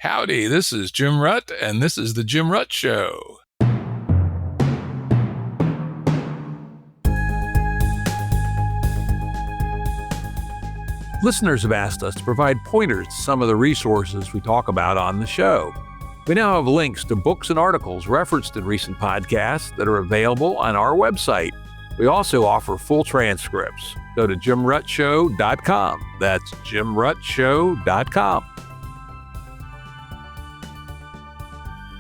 Howdy, this is Jim Rutt, and this is The Jim Rutt Show. Listeners have asked us to provide pointers to some of the resources we talk about on the show. We now have links to books and articles referenced in recent podcasts that are available on our website. We also offer full transcripts. Go to jimruttshow.com. That's jimruttshow.com.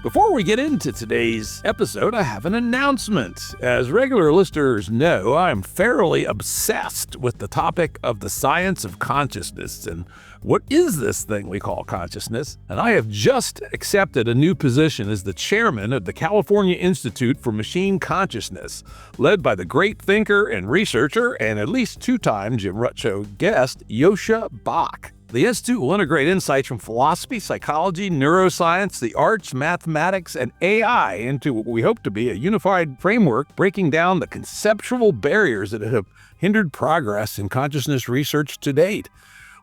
Before we get into today's episode, I have an announcement. As regular listeners know, I'm fairly obsessed with the topic of the science of consciousness and what is this thing we call consciousness? And I have just accepted a new position as the chairman of the California Institute for Machine Consciousness, led by the great thinker and researcher and at least two-time Jim Rutt Show guest, Yosha Bach. The Institute will integrate insights from philosophy, psychology, neuroscience, the arts, mathematics, and AI into what we hope to be a unified framework, breaking down the conceptual barriers that have hindered progress in consciousness research to date.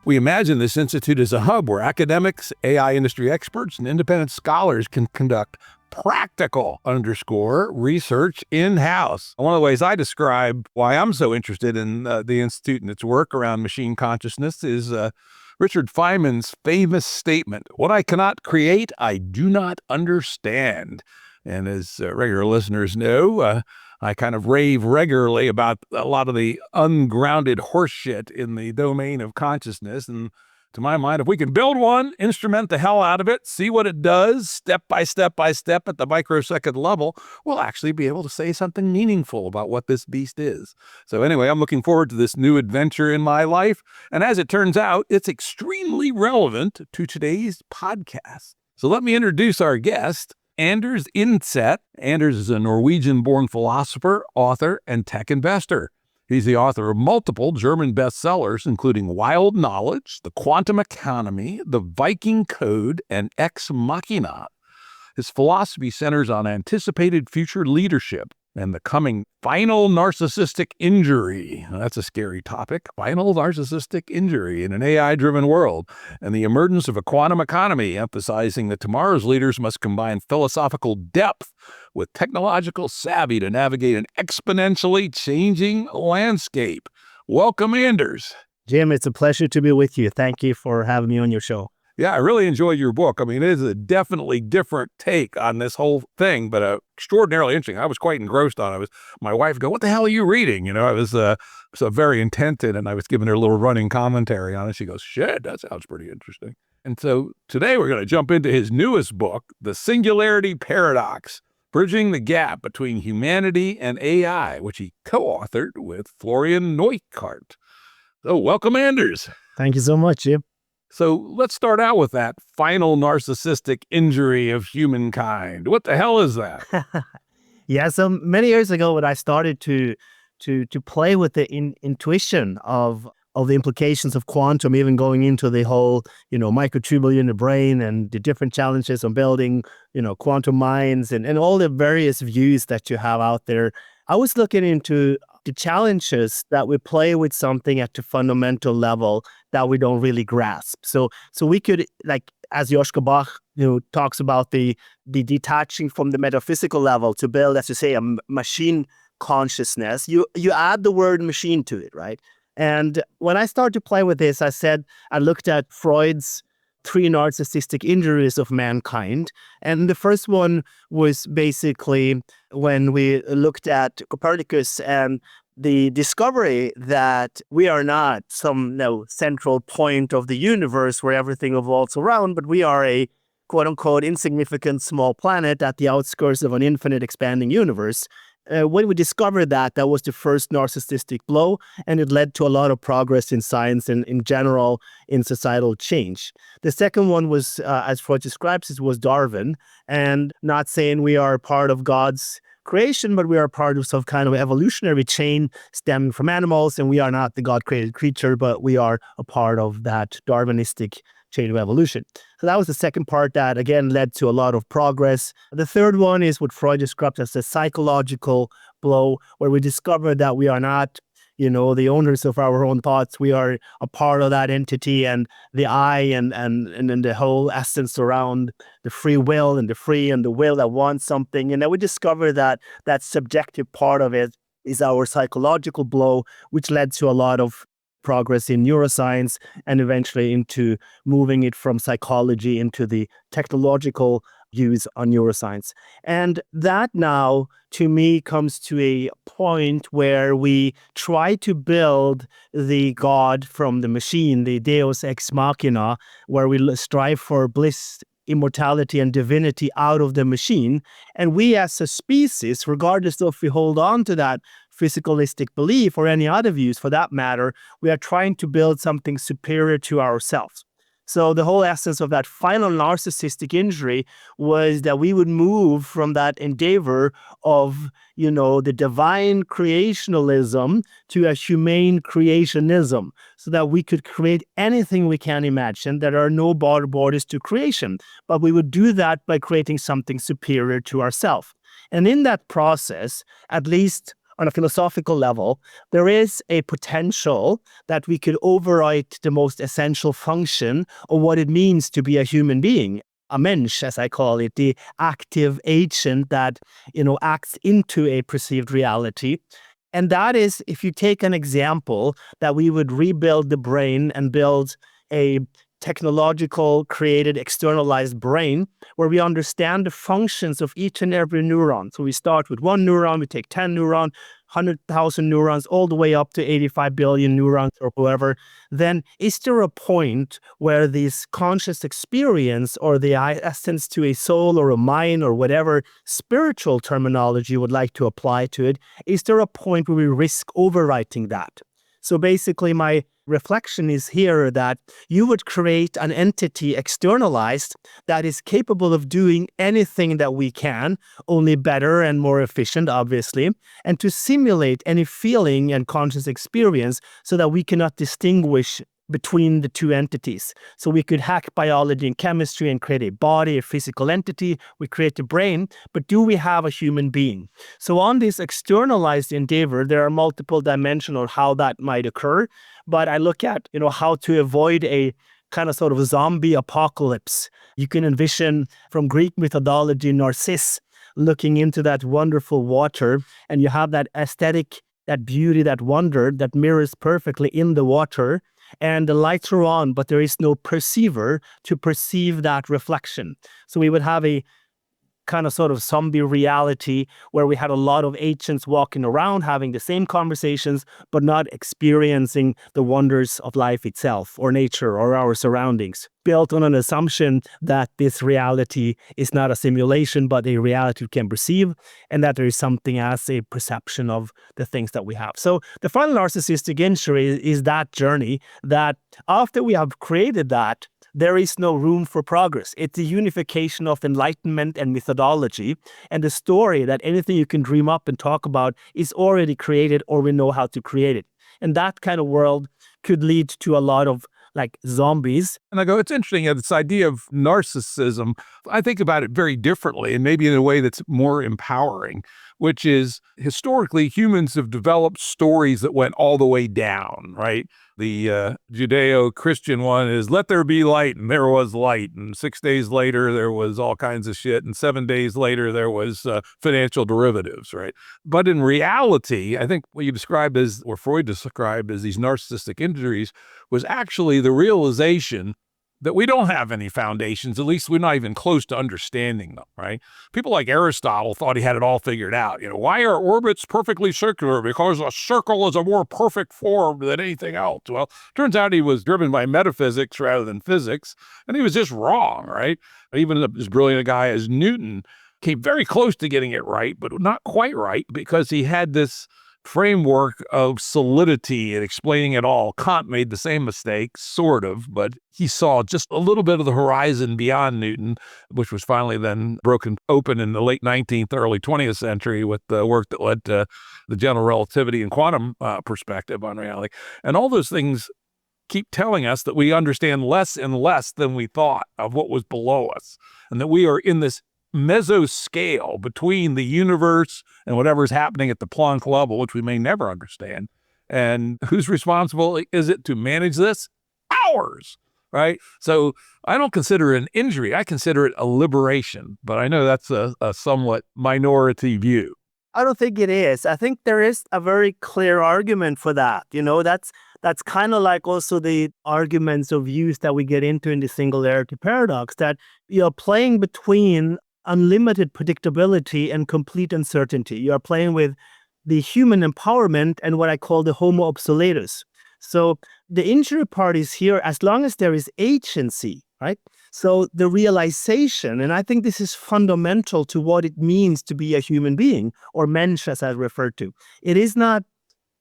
We imagine this institute as a hub where academics, AI industry experts, and independent scholars can conduct practical research in-house. One of the ways I describe why I'm so interested in the Institute and its work around machine consciousness is Richard Feynman's famous statement, "What I cannot create, I do not understand." And as regular listeners know, I kind of rave regularly about a lot of the ungrounded horseshit in the domain of consciousness. And to my mind, if we can build one, instrument the hell out of it, see what it does, step by step at the microsecond level, we'll actually be able to say something meaningful about what this beast is. So anyway, I'm looking forward to this new adventure in my life. And as it turns out, it's extremely relevant to today's podcast. So let me introduce our guest, Anders Indset. Anders is a Norwegian-born philosopher, author, and tech investor. He's the author of multiple German bestsellers, including Wild Knowledge, The Quantum Economy, The Viking Code, and Ex Machina. His philosophy centers on anticipated future leadership and the coming final narcissistic injury. That's a scary topic. Final narcissistic injury in an AI-driven world, and the emergence of a quantum economy, emphasizing that tomorrow's leaders must combine philosophical depth with technological savvy to navigate an exponentially changing landscape. Welcome, Anders. Jim, it's a pleasure to be with you. Thank you for having me on your show. Yeah, I really enjoyed your book. I mean, it is a definitely different take on this whole thing, but extraordinarily interesting. I was quite engrossed on it. My wife go, "What the hell are you reading?" You know, I was so very intent in, and I was giving her a little running commentary on it. She goes, "Shit, that sounds pretty interesting." And so today we're going to jump into his newest book, The Singularity Paradox, Bridging the Gap Between Humanity and AI, which he co-authored with Florian Neutkart. So welcome, Anders. Thank you so much, Jim. So let's start out with that final narcissistic injury of humankind. What the hell is that? Yeah, so many years ago when I started to play with the intuition of the implications of quantum, even going into the whole, microtubule in the brain and the different challenges of building, quantum minds and all the various views that you have out there, I was looking into the challenges that we play with something at the fundamental level that we don't really grasp. So we could, like, as Yosha Bach, talks about the detaching from the metaphysical level to build, as you say, a machine consciousness. You add the word machine to it, right? And when I started to play with this, I looked at Freud's 3 narcissistic injuries of mankind. And the first one was basically when we looked at Copernicus and the discovery that we are not some central point of the universe where everything evolves around, but we are a quote-unquote insignificant small planet at the outskirts of an infinite expanding universe. When we discovered that was the first narcissistic blow, and it led to a lot of progress in science and in general in societal change. The second one was, as Freud describes it, was Darwin, and not saying we are part of God's creation, but we are part of some kind of evolutionary chain stemming from animals, and we are not the God-created creature, but we are a part of that Darwinistic chain of evolution. So that was the second part that, again, led to a lot of progress. The third one is what Freud described as a psychological blow, where we discovered that we are not the owners of our own thoughts. We are a part of that entity, and the I and then the whole essence around the free will and the free and the will that wants something. And then we discover that that subjective part of it is our psychological blow, which led to a lot of progress in neuroscience and eventually into moving it from psychology into the technological use on neuroscience. And that now, to me, comes to a point where we try to build the God from the machine, the Deus ex machina, where we strive for bliss, immortality, and divinity out of the machine. And we as a species, regardless of if we hold on to that physicalistic belief or any other views for that matter, we are trying to build something superior to ourselves. So the whole essence of that final narcissistic injury was that we would move from that endeavor of, the divine creationalism to a humane creationism, so that we could create anything we can imagine. There are no borders to creation, but we would do that by creating something superior to ourselves. And in that process, at least on a philosophical level, there is a potential that we could overwrite the most essential function of what it means to be a human being, a mensch, as I call it, the active agent that, acts into a perceived reality. And that is, if you take an example, that we would rebuild the brain and build a technological, created, externalized brain where we understand the functions of each and every neuron. So we start with one neuron, we take 10 neurons, 100,000 neurons, all the way up to 85 billion neurons or whoever. Then is there a point where this conscious experience or the essence to a soul or a mind or whatever spiritual terminology you would like to apply to it, is there a point where we risk overwriting that? So basically my reflection is here that you would create an entity externalized that is capable of doing anything that we can, only better and more efficient, obviously, and to simulate any feeling and conscious experience so that we cannot distinguish between the two entities. So we could hack biology and chemistry and create a body, a physical entity. We create the brain, but do we have a human being? So on this externalized endeavor, there are multiple dimensions of how that might occur. But I look at, how to avoid a kind of sort of zombie apocalypse. You can envision from Greek mythology, Narcissus looking into that wonderful water, and you have that aesthetic, that beauty, that wonder that mirrors perfectly in the water. And the lights are on, but there is no perceiver to perceive that reflection. So we would have a kind of sort of zombie reality where we had a lot of agents walking around having the same conversations, but not experiencing the wonders of life itself or nature or our surroundings, built on an assumption that this reality is not a simulation, but a reality we can perceive, and that there is something as a perception of the things that we have. So the final narcissistic injury is that journey that after we have created that, there is no room for progress. It's a unification of enlightenment and methodology, and the story that anything you can dream up and talk about is already created, or we know how to create it. And that kind of world could lead to a lot of zombies. And I go, it's interesting, this idea of narcissism, I think about it very differently and maybe in a way that's more empowering, which is historically humans have developed stories that went all the way down, right? The Judeo-Christian one is let there be light, and there was light. And 6 days later, there was all kinds of shit. And 7 days later, there was financial derivatives, right? But in reality, I think what you described as, or Freud described as these narcissistic injuries, was actually the realization that we don't have any foundations, at least we're not even close to understanding them, right? People like Aristotle thought he had it all figured out. Why are orbits perfectly circular? Because a circle is a more perfect form than anything else. Well, turns out he was driven by metaphysics rather than physics, and he was just wrong, right? Even as brilliant a guy as Newton came very close to getting it right, but not quite right, because he had this framework of solidity and explaining it all. Kant made the same mistake, sort of, but he saw just a little bit of the horizon beyond Newton, which was finally then broken open in the late 19th, early 20th century with the work that led to the general relativity and quantum perspective on reality. And all those things keep telling us that we understand less and less than we thought of what was below us, and that we are in this mesoscale between the universe and whatever's happening at the Planck level, which we may never understand. And whose responsibility is it to manage this? Ours, right? So I don't consider it an injury. I consider it a liberation. But I know that's a somewhat minority view. I don't think it is. I think there is a very clear argument for that. That's kind of like also the arguments or views that we get into in the Singularity Paradox, that you're playing between unlimited predictability and complete uncertainty. You're playing with the human empowerment and what I call the homo obsoletus. So the injury part is here as long as there is agency, right? So the realization, and I think this is fundamental to what it means to be a human being, or mensch as I refer to. It is not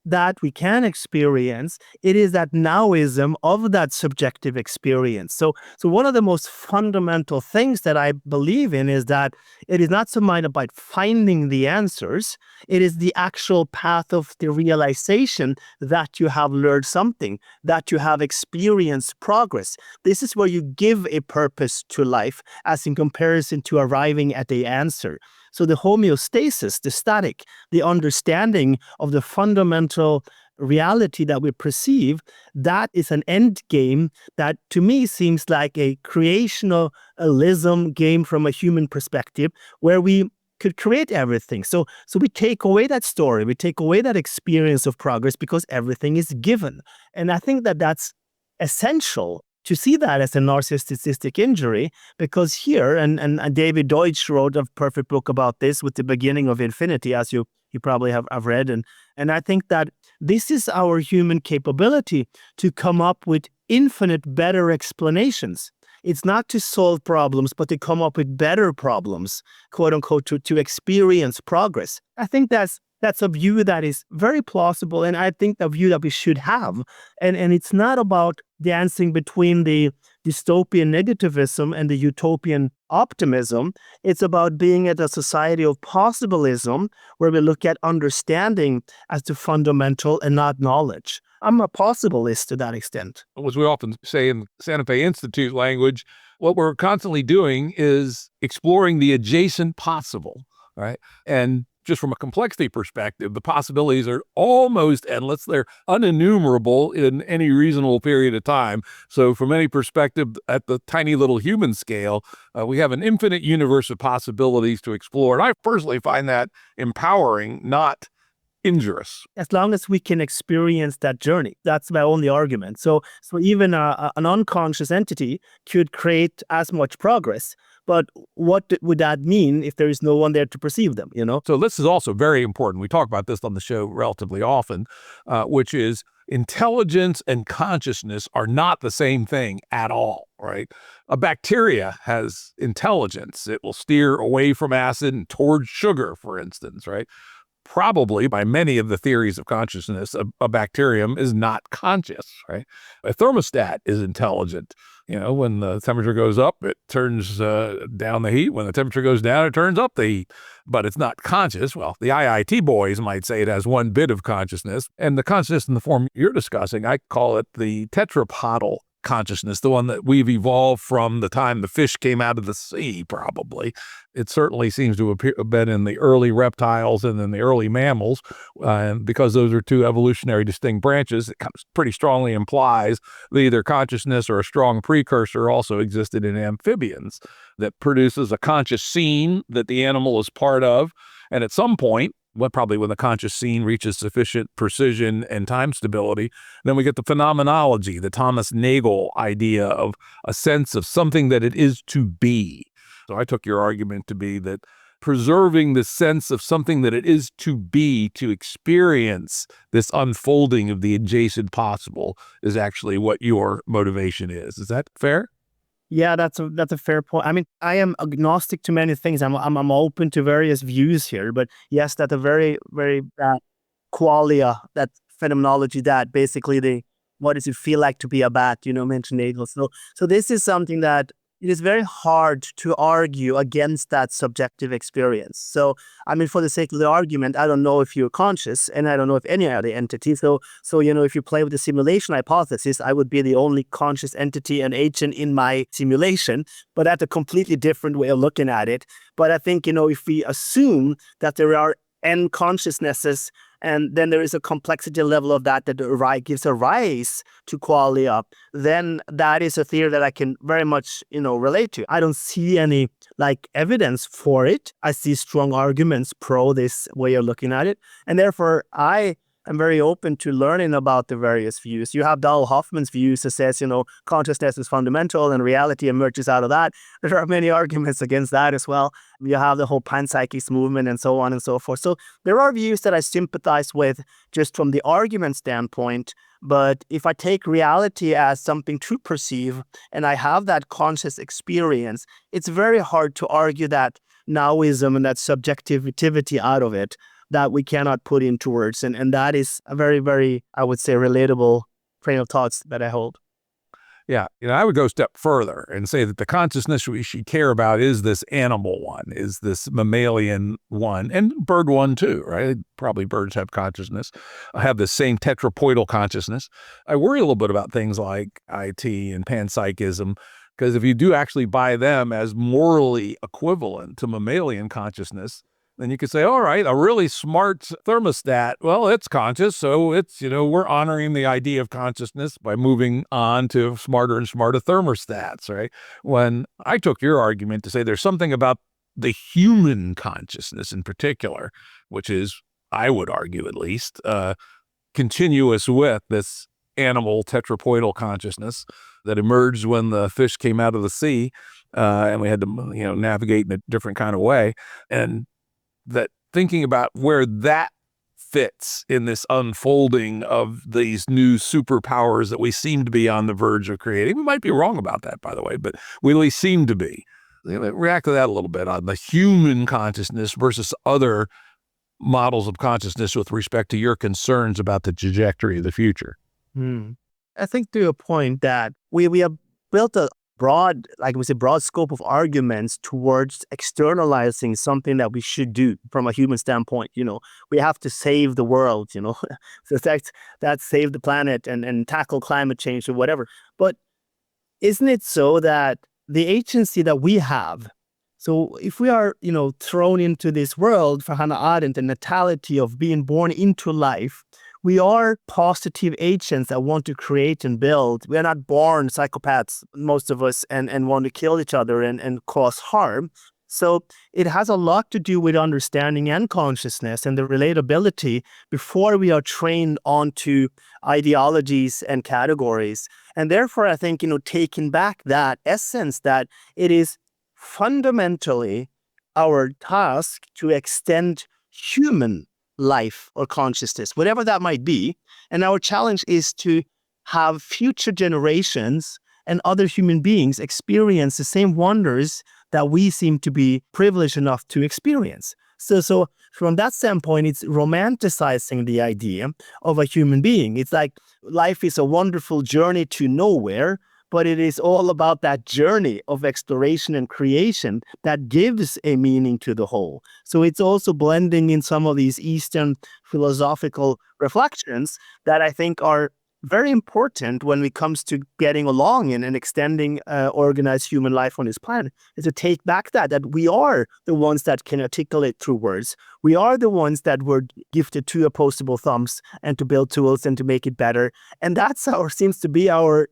that we can experience, it is that nowism of that subjective experience. So one of the most fundamental things that I believe in is that it is not so much about finding the answers, it is the actual path of the realization that you have learned something, that you have experienced progress. This is where you give a purpose to life as in comparison to arriving at the answer. So the homeostasis, the static, the understanding of the fundamental reality that we perceive, that is an end game that to me seems like a creationalism game from a human perspective, where we could create everything. So we take away that story, we take away that experience of progress because everything is given. And I think that that's essential to see that as a narcissistic injury, because here, and David Deutsch wrote a perfect book about this with the beginning of infinity, as you probably have read. And I think that this is our human capability to come up with infinite better explanations. It's not to solve problems, but to come up with better problems, quote unquote, to experience progress. I think that's a view that is very plausible, and I think a view that we should have. And it's not about dancing between the dystopian negativism and the utopian optimism. It's about being at a society of possibilism, where we look at understanding as the fundamental and not knowledge. I'm a possibilist to that extent. As we often say in Santa Fe Institute language, what we're constantly doing is exploring the adjacent possible, right? And just from a complexity perspective, the possibilities are almost endless. They're unenumerable in any reasonable period of time. So from any perspective, at the tiny little human scale, we have an infinite universe of possibilities to explore. And I personally find that empowering, not injurious. As long as we can experience that journey, that's my only argument. So even an unconscious entity could create as much progress. But what would that mean if there is no one there to perceive them, So this is also very important. We talk about this on the show relatively often, which is intelligence and consciousness are not the same thing at all, right? A bacteria has intelligence. It will steer away from acid and towards sugar, for instance, right? Probably by many of the theories of consciousness, a bacterium is not conscious, right? A thermostat is intelligent. When the temperature goes up, it turns down the heat. When the temperature goes down, it turns up the heat. But it's not conscious. Well, the IIT boys might say it has one bit of consciousness. And the consciousness in the form you're discussing, I call it the tetrapodal consciousness, the one that we've evolved from the time the fish came out of the sea, probably. It certainly seems to have been in the early reptiles and in the early mammals, and because those are two evolutionary distinct branches, it pretty strongly implies that either consciousness or a strong precursor also existed in amphibians that produces a conscious scene that the animal is part of, and at some point, probably when the conscious scene reaches sufficient precision and time stability, then we get the phenomenology, the Thomas Nagel idea of a sense of something that it is to be. So I took your argument to be that preserving the sense of something that it is to be, to experience this unfolding of the adjacent possible, is actually what your motivation is. Is that fair? Yeah, that's a fair point. I mean, I am agnostic to many things. I'm open to various views here, but yes, that's a very, very qualia, that phenomenology, that basically what does it feel like to be a bat, mentioned Nagel. So this is something that it is very hard to argue against that subjective experience. So, I mean, for the sake of the argument, I don't know if you're conscious, and I don't know if any other entity. So if you play with the simulation hypothesis, I would be the only conscious entity and agent in my simulation, but that's a completely different way of looking at it. But I think, if we assume that there are n consciousnesses and then there is a complexity level of that gives a rise to qualia, then that is a theory that I can very much, relate to. I don't see any evidence for it. I see strong arguments pro this way of looking at it, and therefore I'm very open to learning about the various views. You have Donald Hoffman's views that says, consciousness is fundamental and reality emerges out of that. There are many arguments against that as well. You have the whole panpsychics movement and so on and so forth. So there are views that I sympathize with just from the argument standpoint. But if I take reality as something to perceive and I have that conscious experience, it's very hard to argue that nowism and that subjectivity out of it that we cannot put into words. And that is a very, very, I would say, relatable train of thoughts that I hold. Yeah. I would go a step further and say that the consciousness we should care about is this animal one, is this mammalian one, and bird one too, right? Probably birds have consciousness, have the same tetrapoidal consciousness. I worry a little bit about things like IT and panpsychism, because if you do actually buy them as morally equivalent to mammalian consciousness, then you could say, all right, a really smart thermostat, well, it's conscious. So it's, we're honoring the idea of consciousness by moving on to smarter and smarter thermostats, right? When I took your argument to say there's something about the human consciousness in particular, which is, I would argue at least, continuous with this animal tetrapoidal consciousness that emerged when the fish came out of the sea, and we had to, navigate in a different kind of way. And that thinking about where that fits in this unfolding of these new superpowers that we seem to be on the verge of creating. We might be wrong about that, by the way, but we at least seem to be. React to that a little bit on the human consciousness versus other models of consciousness with respect to your concerns about the trajectory of the future. I think to a point that we have built a broad scope of arguments towards externalizing something that we should do from a human standpoint. We have to save the world, so that save the planet and tackle climate change or whatever. But isn't it so that the agency that we have, so if we are, thrown into this world for Hannah Arendt, the natality of being born into life, we are positive agents that want to create and build. We are not born psychopaths, most of us, and want to kill each other and cause harm. So it has a lot to do with understanding and consciousness and the relatability before we are trained onto ideologies and categories. And therefore, I think, taking back that essence that it is fundamentally our task to extend human life or consciousness, whatever that might be. And our challenge is to have future generations and other human beings experience the same wonders that we seem to be privileged enough to experience. So from that standpoint, it's romanticizing the idea of a human being. It's like life is a wonderful journey to nowhere, but it is all about that journey of exploration and creation that gives a meaning to the whole. So it's also blending in some of these Eastern philosophical reflections that I think are very important when it comes to getting along and extending organized human life on this planet, is to take back that we are the ones that can articulate through words. We are the ones that were gifted two opposable thumbs and to build tools and to make it better. And that's seems to be our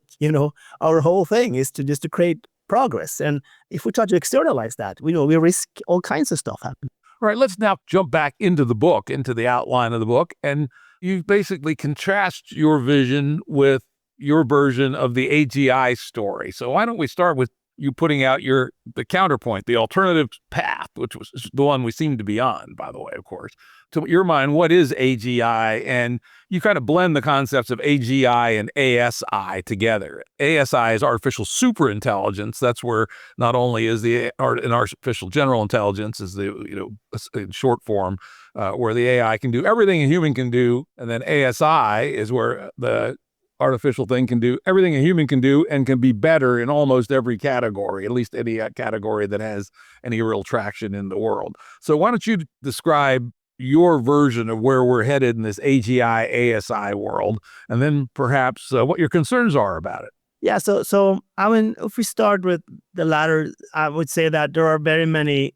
whole thing, is to just to create progress. And if we try to externalize that, we risk all kinds of stuff happening. All right, let's now jump back into the book, into the outline of the book, and you basically contrast your vision with your version of the AGI story. So why don't we start with you putting out the counterpoint, the alternative path, which was the one we seem to be on, by the way, of course. To your mind, what is AGI? And you kind of blend the concepts of AGI and ASI together. ASI is artificial superintelligence. That's where not only is an artificial general intelligence is in short form, where the AI can do everything a human can do. And then ASI is where the artificial thing can do everything a human can do and can be better in almost every category, at least any category that has any real traction in the world. So why don't you describe your version of where we're headed in this AGI, ASI world, and then perhaps what your concerns are about it. Yeah, so I mean, if we start with the latter, I would say that there are very many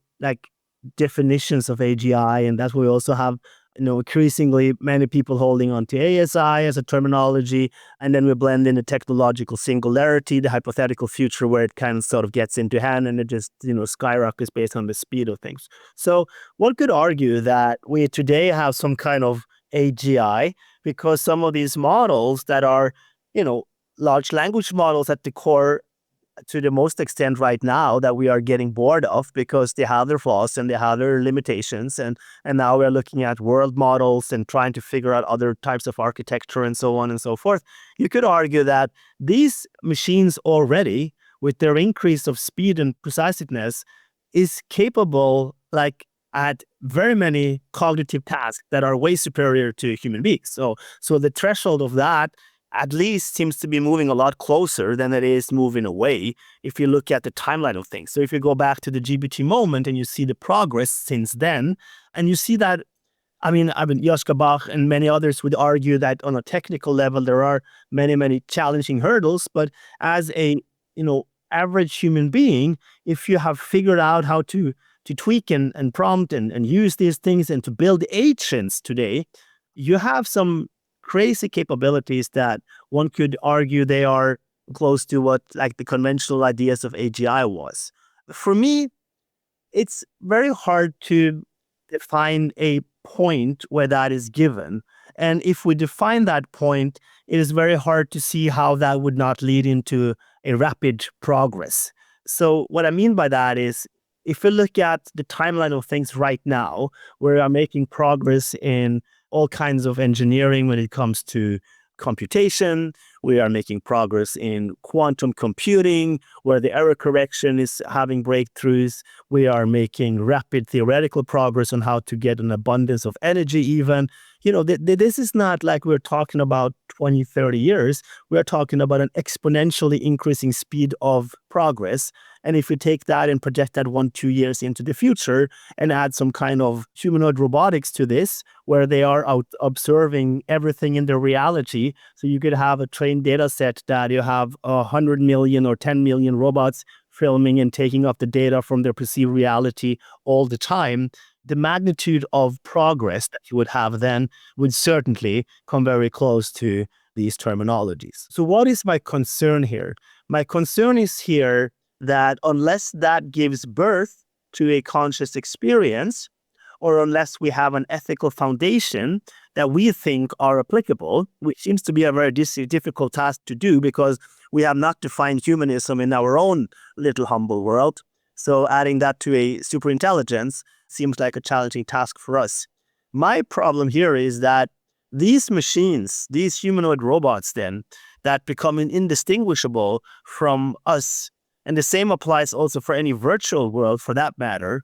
definitions of AGI, and that we also have increasingly many people holding on to ASI as a terminology, and then we blend in the technological singularity, the hypothetical future where it kind of sort of gets into hand and it just, skyrockets based on the speed of things. So one could argue that we today have some kind of AGI because some of these models that are, large language models at the core to the most extent right now that we are getting bored of because they have their flaws and they have their limitations. And now we're looking at world models and trying to figure out other types of architecture and so on and so forth. You could argue that these machines already, with their increase of speed and preciseness, is capable at very many cognitive tasks that are way superior to human beings. So the threshold of that at least seems to be moving a lot closer than it is moving away if you look at the timeline of things. So if you go back to the GPT moment and you see the progress since then, and you see that, Joschka Bach and many others would argue that on a technical level, there are many, many challenging hurdles, but as a, average human being, if you have figured out how to tweak and prompt and use these things and to build agents today, you have some crazy capabilities that one could argue they are close to what the conventional ideas of AGI was. For me, it's very hard to define a point where that is given. And if we define that point, it is very hard to see how that would not lead into a rapid progress. So what I mean by that is, if we look at the timeline of things right now, we are making progress in all kinds of engineering when it comes to computation. We are making progress in quantum computing, where the error correction is having breakthroughs. We are making rapid theoretical progress on how to get an abundance of energy even. This is not like we're talking about 20, 30 years. We're talking about an exponentially increasing speed of progress. And if we take that and project that 1-2 years into the future and add some kind of humanoid robotics to this, where they are out observing everything in their reality. So you could have a trained data set that you have 100 million or 10 million robots filming and taking up the data from their perceived reality all the time. The magnitude of progress that you would have then would certainly come very close to these terminologies. So what is my concern here? My concern is here that unless that gives birth to a conscious experience, or unless we have an ethical foundation that we think are applicable, which seems to be a very difficult task to do because we have not defined humanism in our own little humble world. So adding that to a superintelligence seems like a challenging task for us. My problem here is that these machines, these humanoid robots then, that become indistinguishable from us, and the same applies also for any virtual world for that matter,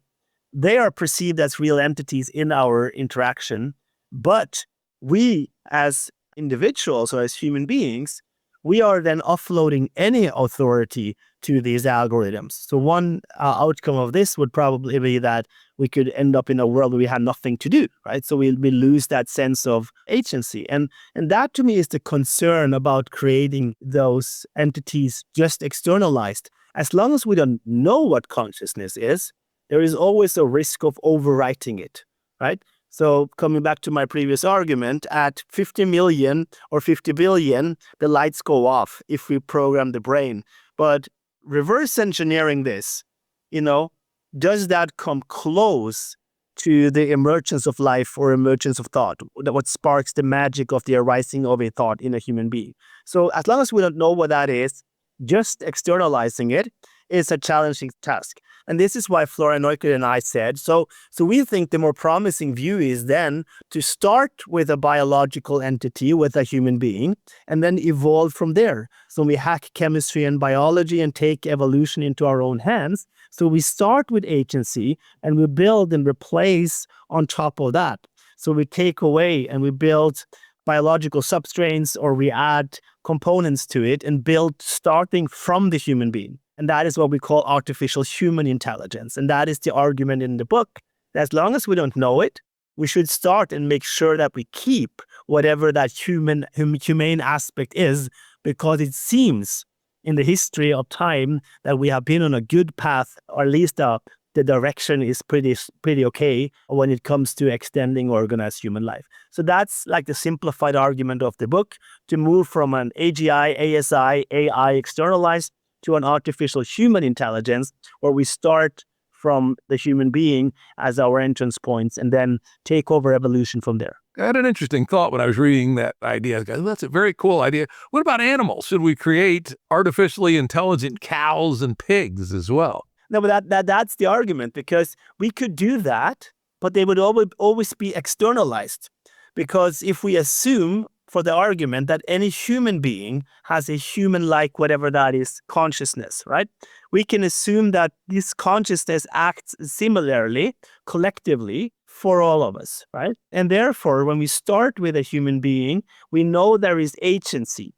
they are perceived as real entities in our interaction, but we as individuals or as human beings, we are then offloading any authority to these algorithms. So one outcome of this would probably be that we could end up in a world where we have nothing to do, right? So we lose that sense of agency. And that to me is the concern about creating those entities just externalized. As long as we don't know what consciousness is, there is always a risk of overwriting it, right? So coming back to my previous argument, at 50 million or 50 billion, the lights go off if we program the brain. But reverse engineering this, does that come close to the emergence of life or emergence of thought, what sparks the magic of the arising of a thought in a human being? So as long as we don't know what that is, just externalizing it is a challenging task. And this is why Florian Neutkart and I said, so we think the more promising view is then to start with a biological entity, with a human being, and then evolve from there. So we hack chemistry and biology and take evolution into our own hands. So we start with agency and we build and replace on top of that. So we take away and we build biological substrates, or we add components to it and build starting from the human being. And that is what we call artificial human intelligence. And that is the argument in the book. As long as we don't know it, we should start and make sure that we keep whatever that humane aspect is, because it seems in the history of time that we have been on a good path, or at least a the direction is pretty okay when it comes to extending organized human life. So that's like the simplified argument of the book, to move from an AGI, ASI, AI externalized to an artificial human intelligence, where we start from the human being as our entrance points and then take over evolution from there. I had an interesting thought when I was reading that idea. I go, that's a very cool idea. What about animals? Should we create artificially intelligent cows and pigs as well? No, but that's the argument, because we could do that, but they would always be externalized. Because if we assume, for the argument, that any human being has a human-like, whatever that is, consciousness, right? We can assume that this consciousness acts similarly, collectively, for all of us, right? And therefore, when we start with a human being, we know there is agency.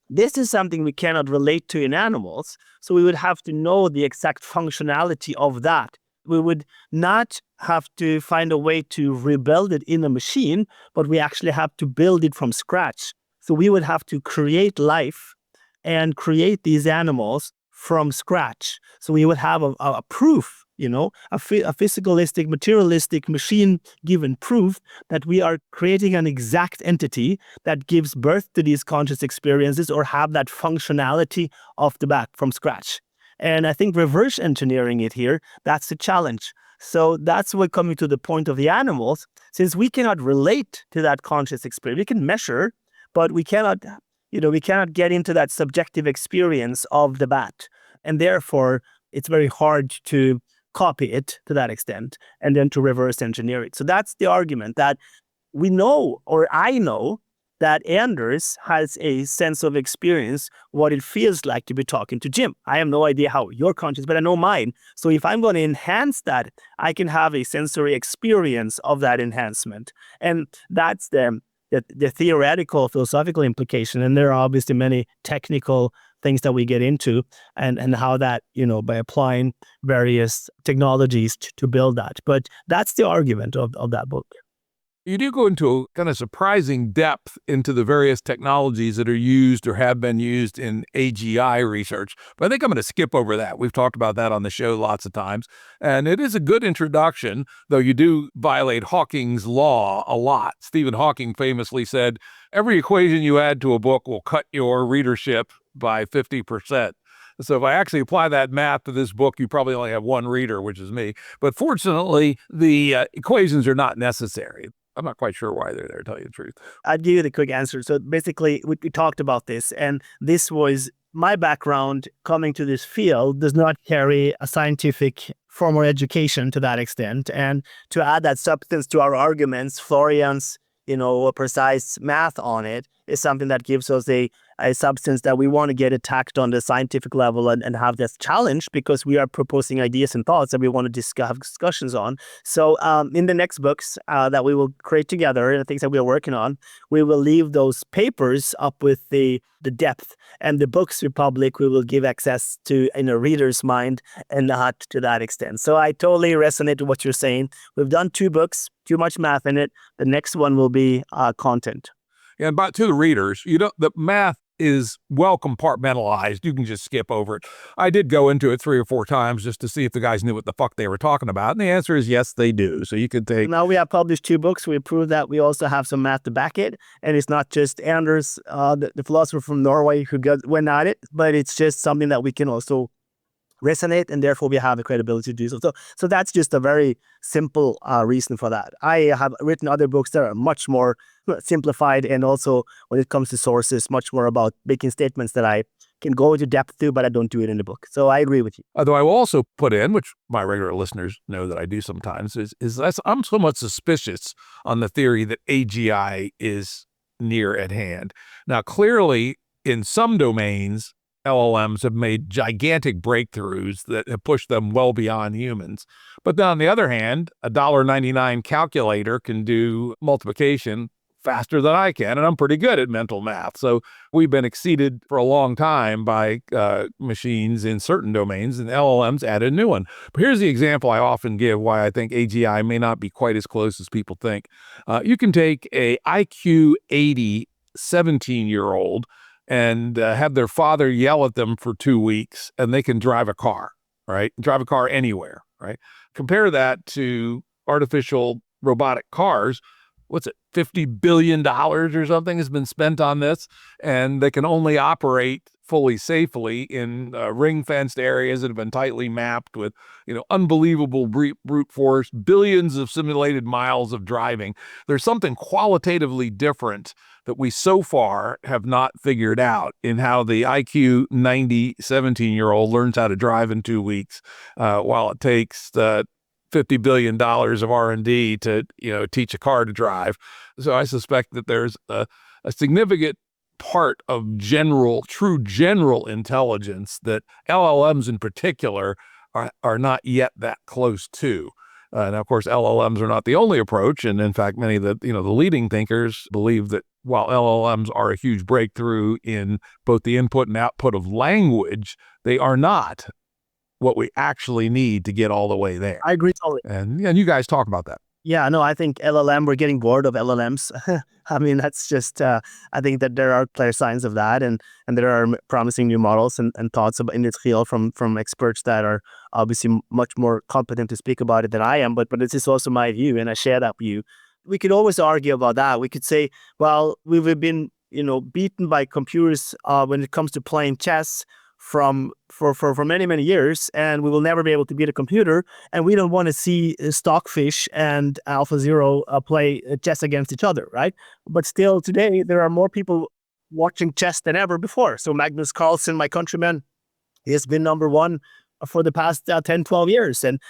This is something we cannot relate to in animals, so we would have to know the exact functionality of that. We would not have to find a way to rebuild it in a machine, but we actually have to build it from scratch. So we would have to create life and create these animals from scratch. So we would have a proof, a physicalistic, materialistic, machine-given proof that we are creating an exact entity that gives birth to these conscious experiences or have that functionality off the bat from scratch. And I think reverse engineering it here, that's the challenge. So that's what coming to the point of the animals, since we cannot relate to that conscious experience. We can measure, but we cannot get into that subjective experience of the bat. And therefore, it's very hard to copy it to that extent and then to reverse engineer it. So that's the argument, that we know, or I know, that Anders has a sense of experience, what it feels like to be talking to Jim. I have no idea how you're conscious, but I know mine. So if I'm going to enhance that, I can have a sensory experience of that enhancement. And that's the theoretical, philosophical implication. And there are obviously many technical things that we get into, and how that, by applying various technologies to build that. But that's the argument of that book. You do go into a kind of surprising depth into the various technologies that are used or have been used in AGI research, but I think I'm going to skip over that. We've talked about that on the show lots of times, and it is a good introduction, though you do violate Hawking's law a lot. Stephen Hawking famously said, every equation you add to a book will cut your readership by 50%. So if I actually apply that math to this book, you probably only have one reader, which is me. But fortunately, the equations are not necessary. I'm not quite sure why they're there, to tell you the truth. I'll give you the quick answer. So basically, we talked about this, and this was my background coming to this field does not carry a scientific formal education to that extent. And to add that substance to our arguments, Florian's, precise math on it is something that gives us a substance that we want to get attacked on the scientific level and have this challenge, because we are proposing ideas and thoughts that we want to have discussions on. So in the next books that we will create together, and the things that we are working on, we will leave those papers up with the depth, and the books we public, we will give access to in a reader's mind and not to that extent. So I totally resonate with what you're saying. We've done 2 books, too much math in it. The next one will be content. And but to the readers, the math is well compartmentalized. You can just skip over it. I did go into it 3 or 4 times just to see if the guys knew what the fuck they were talking about. And the answer is yes, they do. So you could take... Now we have published 2 books. We proved that we also have some math to back it. And it's not just Anders, the philosopher from Norway, who went at it, but it's just something that we can also resonate, and therefore we have the credibility to do so. So that's just a very simple reason for that. I have written other books that are much more simplified, and also when it comes to sources, much more about making statements that I can go into depth to, but I don't do it in the book. So I agree with you. Although I will also put in, which my regular listeners know that I do sometimes, is that I'm somewhat suspicious on the theory that AGI is near at hand. Now, clearly, in some domains, LLMs have made gigantic breakthroughs that have pushed them well beyond humans. But then on the other hand, a $1.99 calculator can do multiplication faster than I can, and I'm pretty good at mental math. So we've been exceeded for a long time by machines in certain domains, and LLMs added a new one. But here's the example I often give why I think AGI may not be quite as close as people think. You can take a IQ 80 17-year-old and have their father yell at them for 2 weeks, and they can drive a car, right? Drive a car anywhere, right? Compare that to artificial robotic cars. What's it, $50 billion or something has been spent on this, and they can only operate fully safely in ring-fenced areas that have been tightly mapped with, unbelievable brute force, billions of simulated miles of driving. There's something qualitatively different that we so far have not figured out in how the IQ 90 17-year-old learns how to drive in 2 weeks, while it takes $50 billion of R&D to, teach a car to drive. So I suspect that there's a significant part of true general intelligence that LLMs in particular are not yet that close to. Now, of course, LLMs are not the only approach. And in fact, many of the leading thinkers believe that while LLMs are a huge breakthrough in both the input and output of language, they are not what we actually need to get all the way there. I agree totally. And you guys talk about that. Yeah, no, I think we're getting bored of LLMs. I mean, that's just, I think that there are clear signs of that, and there are promising new models and thoughts in this field from experts that are obviously much more competent to speak about it than I am, but this is also my view, and I share that view. We could always argue about that. We could say, well, we've been, beaten by computers when it comes to playing chess for many, many years, and we will never be able to beat a computer, and we don't want to see Stockfish and AlphaZero play chess against each other, right? But still today, there are more people watching chess than ever before. So Magnus Carlsen, my countryman, he has been number one for the past 10, 12 years. And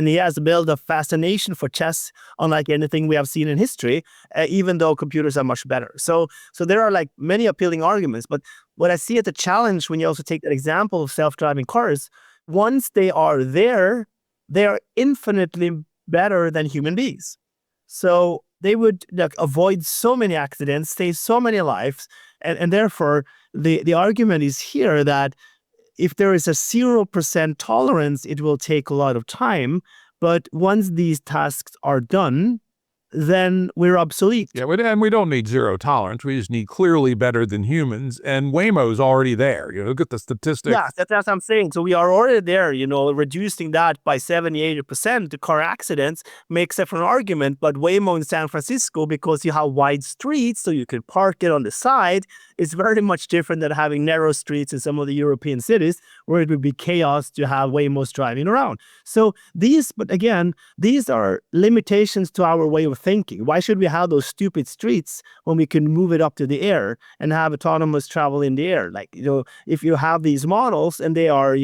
he has built a fascination for chess unlike anything we have seen in history, even though computers are much better. So there are like many appealing arguments. But what I see as a challenge when you also take that example of self-driving cars, once they are there, they are infinitely better than human beings. So they would avoid so many accidents, save so many lives. And therefore, the argument is here that if there is a 0% tolerance, it will take a lot of time. But once these tasks are done, then we're obsolete. Yeah, and we don't need zero tolerance. We just need clearly better than humans. And Waymo's already there. Look at the statistics. Yeah, that's what I'm saying. So we are already there, reducing that by 70-80%. The car accidents makes up for an argument. But Waymo in San Francisco, because you have wide streets, so you can park it on the side, is very much different than having narrow streets in some of the European cities where it would be chaos to have Waymos driving around. So but again, these are limitations to our way of thinking. Why should we have those stupid streets when we can move it up to the air and have autonomous travel in the air? Like, if you have these models and they are,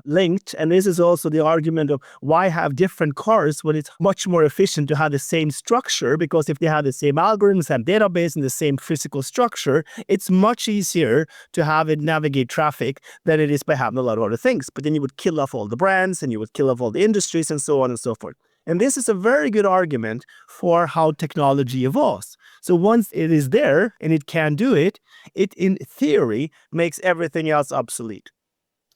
linked, and this is also the argument of why have different cars when it's much more efficient to have the same structure, because if they have the same algorithms and database and the same physical structure, it's much easier to have it navigate traffic than it is by having a lot of other things. But then you would kill off all the brands and you would kill off all the industries and so on and so forth. And this is a very good argument for how technology evolves. So once it is there and it can do it, it in theory makes everything else obsolete.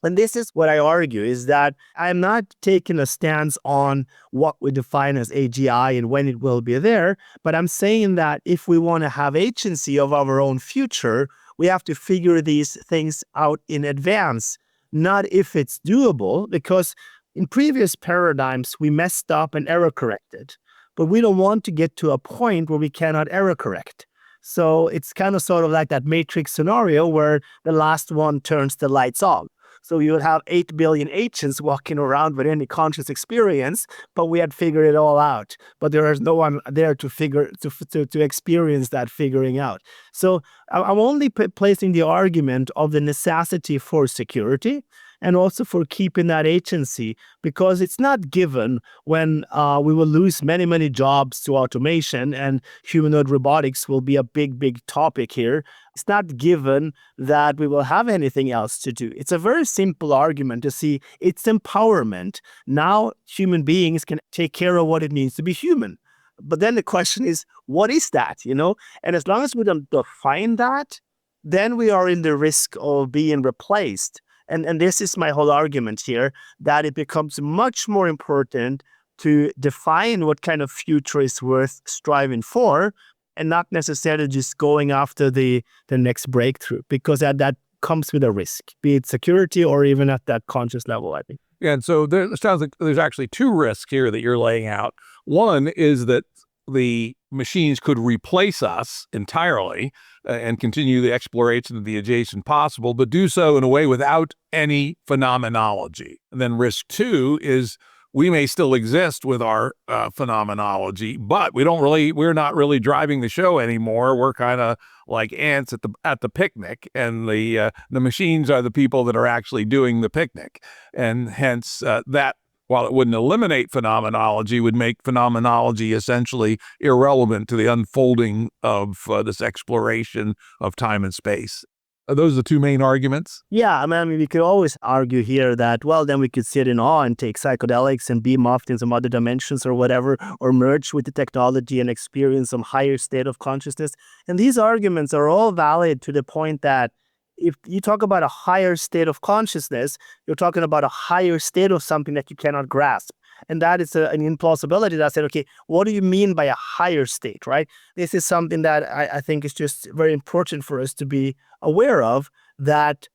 And this is what I argue, is that I'm not taking a stance on what we define as AGI and when it will be there, but I'm saying that if we want to have agency of our own future, we have to figure these things out in advance, not if it's doable, because in previous paradigms, we messed up and error corrected, but we don't want to get to a point where we cannot error correct. So it's kind of sort of like that Matrix scenario where the last one turns the lights off. So you would have 8 billion agents walking around with any conscious experience, but we had figured it all out. But there is no one there to experience that figuring out. So I'm only placing the argument of the necessity for security and also for keeping that agency, because it's not given when we will lose many, many jobs to automation, and humanoid robotics will be a big, big topic here. It's not given that we will have anything else to do. It's a very simple argument to see it's empowerment. Now human beings can take care of what it means to be human. But then the question is, what is that, And as long as we don't define that, then we are in the risk of being replaced. And this is my whole argument here, that it becomes much more important to define what kind of future is worth striving for, and not necessarily just going after the next breakthrough, because that comes with a risk, be it security or even at that conscious level, I think. And so it sounds like there's actually two risks here that you're laying out. One is that the machines could replace us entirely and continue the exploration of the adjacent possible, but do so in a way without any phenomenology. And then risk two is we may still exist with our phenomenology, but we're not really driving the show anymore. We're kind of like ants at the picnic, and the machines are the people that are actually doing the picnic. And hence that, while it wouldn't eliminate phenomenology, would make phenomenology essentially irrelevant to the unfolding of this exploration of time and space. Are those the two main arguments? Yeah, I mean, we could always argue here that, well, then we could sit in awe and take psychedelics and be muffed in some other dimensions or whatever, or merge with the technology and experience some higher state of consciousness. And these arguments are all valid to the point that if you talk about a higher state of consciousness, you're talking about a higher state of something that you cannot grasp. And that is an implausibility that I said, okay, what do you mean by a higher state, right? This is something that I think is just very important for us to be aware of, that,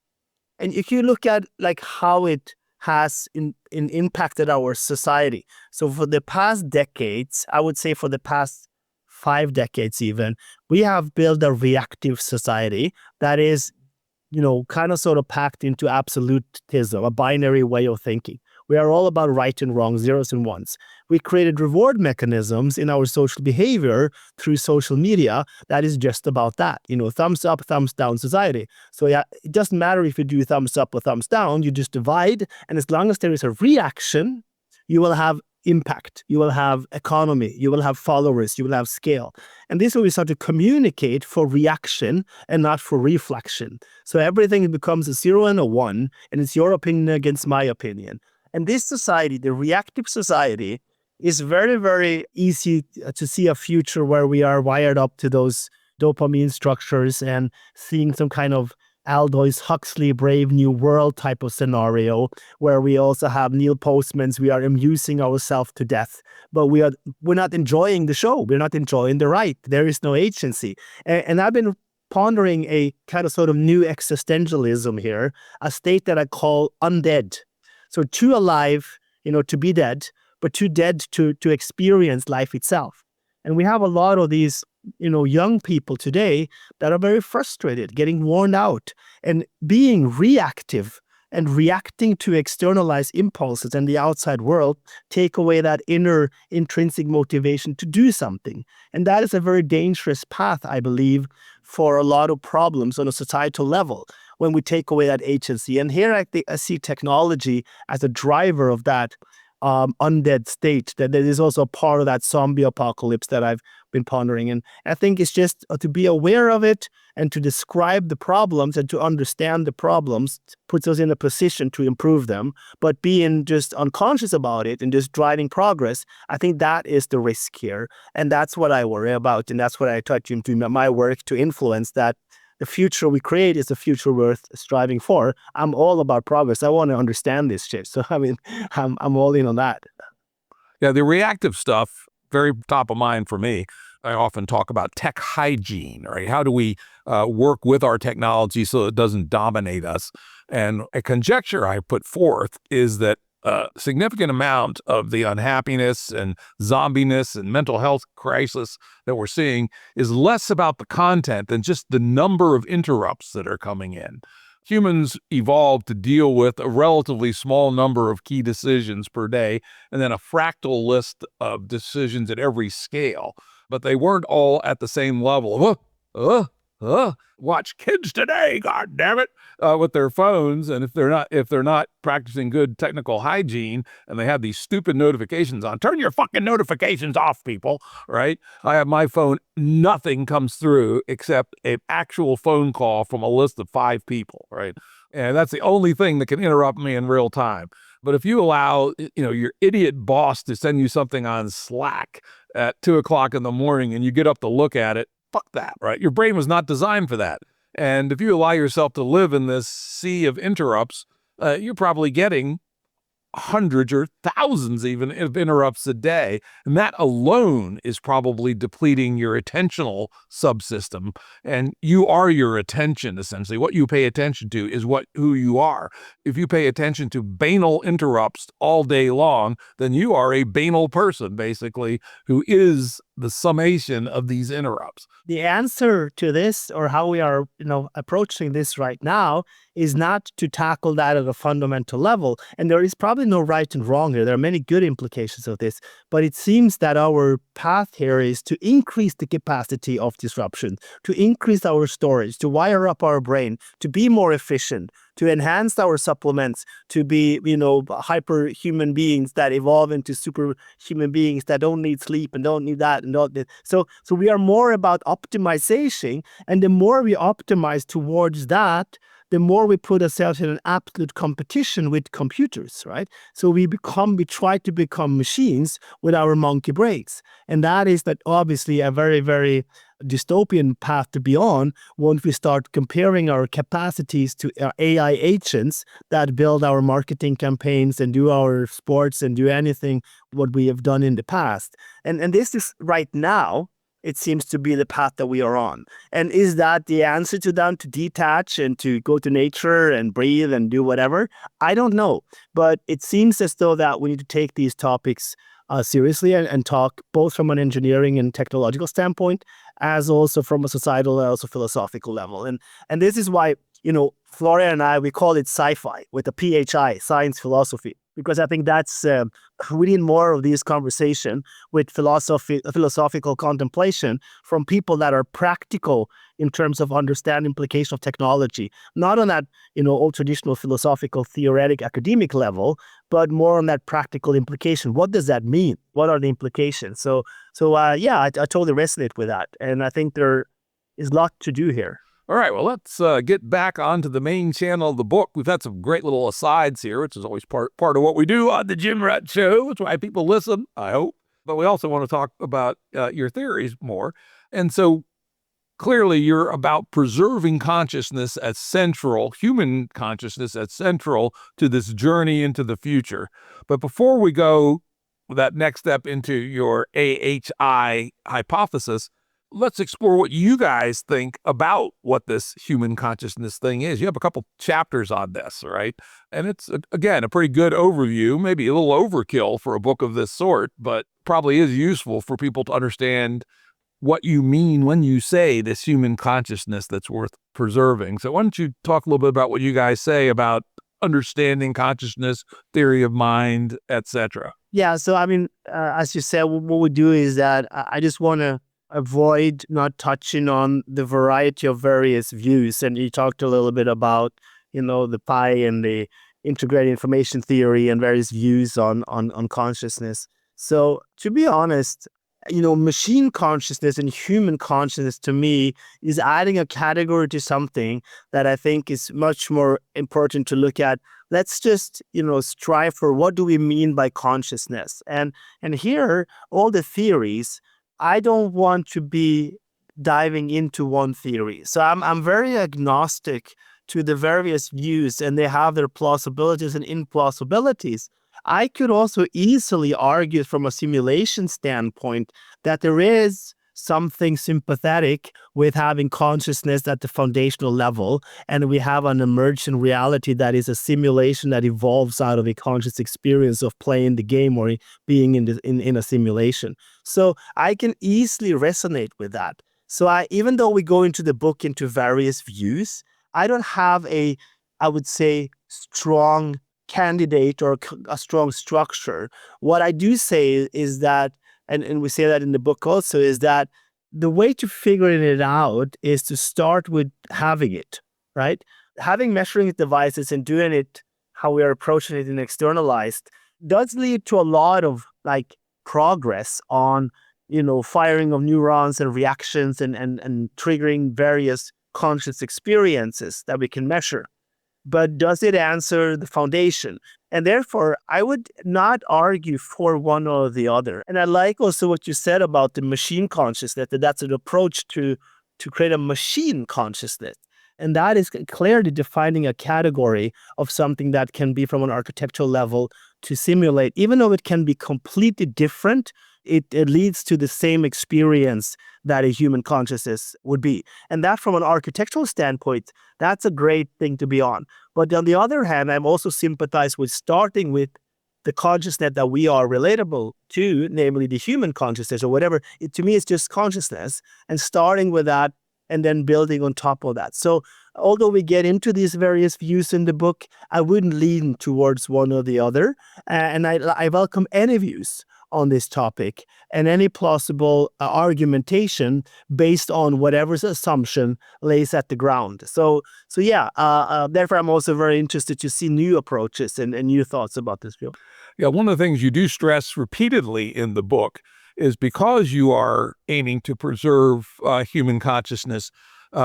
and if you look at like how it has impacted our society. So for the past decades, I would say for the past 5 decades even, we have built a reactive society that is, kind of sort of packed into absolutism, a binary way of thinking. We are all about right and wrong, zeros and ones. We created reward mechanisms in our social behavior through social media that is just about that. Thumbs up, thumbs down society. So yeah, it doesn't matter if you do thumbs up or thumbs down, you just divide. And as long as there is a reaction, you will have impact, you will have economy, you will have followers, you will have scale. And this is where we start to communicate for reaction and not for reflection. So everything becomes a 0 and a 1, and it's your opinion against my opinion. And this society, the reactive society, is very, very easy to see a future where we are wired up to those dopamine structures and seeing some kind of Aldous Huxley Brave New World type of scenario where we also have Neil Postman's we are amusing ourselves to death, but we're not enjoying the show. We're not enjoying the ride. There is no agency. And I've been pondering a kind of sort of new existentialism here, a state that I call undead. So too alive, to be dead, but too dead to experience life itself. And we have a lot of these, young people today that are very frustrated, getting worn out, and being reactive and reacting to externalized impulses in the outside world take away that inner intrinsic motivation to do something. And that is a very dangerous path, I believe, for a lot of problems on a societal level when we take away that agency. And here I see technology as a driver of that undead state, that there is also a part of that zombie apocalypse that I've been pondering. And I think it's just to be aware of it and to describe the problems and to understand the problems puts us in a position to improve them. But being just unconscious about it and just driving progress, I think that is the risk here. And that's what I worry about. And that's what I try to do my work to influence, that the future we create is a future worth striving for. I'm all about progress. I want to understand this shit. So, I'm all in on that. Yeah, the reactive stuff, very top of mind for me. I often talk about tech hygiene, right? How do we work with our technology so it doesn't dominate us? And a conjecture I put forth is that a significant amount of the unhappiness and zombiness and mental health crisis that we're seeing is less about the content than just the number of interrupts that are coming in. Humans evolved to deal with a relatively small number of key decisions per day and then a fractal list of decisions at every scale, but they weren't all at the same level. Watch kids today, God damn it, with their phones, and if they're not practicing good technical hygiene, and they have these stupid notifications on, turn your fucking notifications off, people. Right? I have my phone, nothing comes through except an actual phone call from a list of 5 people. Right? And that's the only thing that can interrupt me in real time. But if you allow, your idiot boss to send you something on Slack at 2:00 in the morning and you get up to look at it, fuck that, right? Your brain was not designed for that. And if you allow yourself to live in this sea of interrupts, you're probably getting hundreds or thousands even of interrupts a day. And that alone is probably depleting your attentional subsystem. And you are your attention, essentially. What you pay attention to is who you are. If you pay attention to banal interrupts all day long, then you are a banal person, basically, who is the summation of these interrupts. The answer to this, or how we are, approaching this right now, is not to tackle that at a fundamental level. And there is probably no right and wrong here. There are many good implications of this, but it seems that our path here is to increase the capacity of disruption, to increase our storage, to wire up our brain, to be more efficient, to enhance our supplements, to be, hyper human beings that evolve into super human beings that don't need sleep and don't need that and don't need. So we are more about optimization, and the more we optimize towards that, the more we put ourselves in an absolute competition with computers, right? So we try to become machines with our monkey brains. And that is obviously a very, very dystopian path to be on once we start comparing our capacities to AI agents that build our marketing campaigns and do our sports and do anything what we have done in the past. And this is right now, it seems to be the path that we are on. And is that the answer to them, to detach and to go to nature and breathe and do whatever? I don't know. But it seems as though that we need to take these topics seriously and talk both from an engineering and technological standpoint, as also from a societal and also philosophical level. And this is why, Florian and I, we call it sci-fi with a PHI, science philosophy, because I think that's we need more of these conversation with philosophical contemplation from people that are practical in terms of understanding implication of technology, not on that old traditional philosophical theoretic academic level, but more on that practical implication. What does that mean? What are the implications? So I totally resonate with that, and I think there is a lot to do here. All right, well, let's get back onto the main channel of the book. We've had some great little asides here, which is always part of what we do on the Jim Rat Show. That's why people listen, I hope. But we also want to talk about your theories more. And so clearly you're about preserving consciousness as central, human consciousness as central to this journey into the future. But before we go that next step into your AHI hypothesis, let's explore what you guys think about what this human consciousness thing is. You have a couple chapters on this, right? And it's, again, a pretty good overview, maybe a little overkill for a book of this sort, but probably is useful for people to understand what you mean when you say this human consciousness that's worth preserving. So why don't you talk a little bit about what you guys say about understanding consciousness, theory of mind, etc. Yeah, so I mean, as you said, what we do is that I just want to avoid not touching on the variety of various views. And you talked a little bit about, the PI and the integrated information theory and various views on consciousness. So to be honest, machine consciousness and human consciousness to me is adding a category to something that I think is much more important to look at. Let's just, strive for what do we mean by consciousness? And here, all the theories, I don't want to be diving into one theory. So I'm very agnostic to the various views, and they have their plausibilities and implausibilities. I could also easily argue from a simulation standpoint that there is something sympathetic with having consciousness at the foundational level, and we have an emergent reality that is a simulation that evolves out of a conscious experience of playing the game or being in a simulation. So I can easily resonate with that. So even though we go into the book into various views, I don't have I would say, strong candidate or a strong structure. What I do say is that, and we say that in the book also, is that the way to figuring it out is to start with having it, right? Having measuring devices and doing it how we are approaching it in externalized does lead to a lot of progress on, firing of neurons and reactions and triggering various conscious experiences that we can measure. But does it answer the foundation? And therefore, I would not argue for one or the other. And I like also what you said about the machine consciousness, that's an approach to create a machine consciousness. And that is clearly defining a category of something that can be from an architectural level to simulate, even though it can be completely different, it leads to the same experience that a human consciousness would be. And that, from an architectural standpoint, that's a great thing to be on. But on the other hand, I'm also sympathize with starting with the consciousness that we are relatable to, namely the human consciousness or whatever. To me, it's just consciousness, and starting with that and then building on top of that. So although we get into these various views in the book, I wouldn't lean towards one or the other. And I welcome any views on this topic and any plausible argumentation based on whatever's assumption lays at the ground. So yeah, therefore I'm also very interested to see new approaches and new thoughts about this field. Yeah, one of the things you do stress repeatedly in the book is because you are aiming to preserve human consciousness,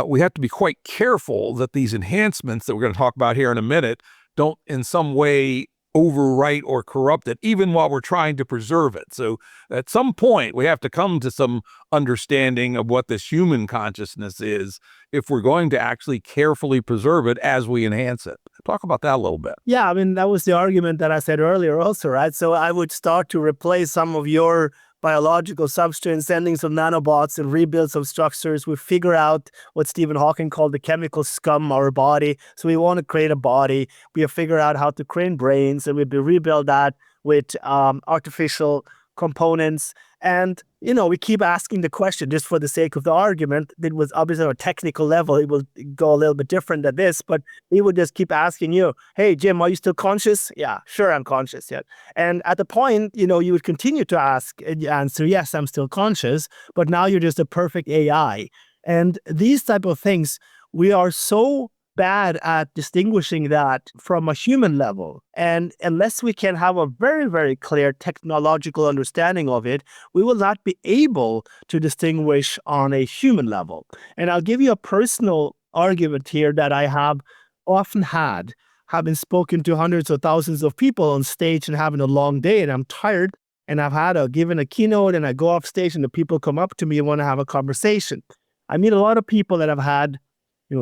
we have to be quite careful that these enhancements that we're going to talk about here in a minute don't in some way overwrite or corrupt it, even while we're trying to preserve it. So at some point, we have to come to some understanding of what this human consciousness is if we're going to actually carefully preserve it as we enhance it. Talk about that a little bit. Yeah, I mean, that was the argument that I said earlier also, right? So I would start to replace some of your biological substance, sending some nanobots and rebuild some structures. We figure out what Stephen Hawking called the chemical scum, our body. So we want to create a body. We have figured out how to create brains, and we rebuild that with artificial components. And, we keep asking the question just for the sake of the argument. It was obviously on a technical level, it will go a little bit different than this, but we would just keep asking you, hey, Jim, are you still conscious? Yeah, sure, I'm conscious. Yeah. And at the point, you would continue to ask and answer, yes, I'm still conscious, but now you're just a perfect AI. And these type of things, we are so bad at distinguishing that from a human level. And unless we can have a very, very clear technological understanding of it, we will not be able to distinguish on a human level. And I'll give you a personal argument here that I have often had, having spoken to hundreds of thousands of people on stage and having a long day, and I'm tired, and I've given a keynote, and I go off stage and the people come up to me and want to have a conversation. I meet a lot of people that have had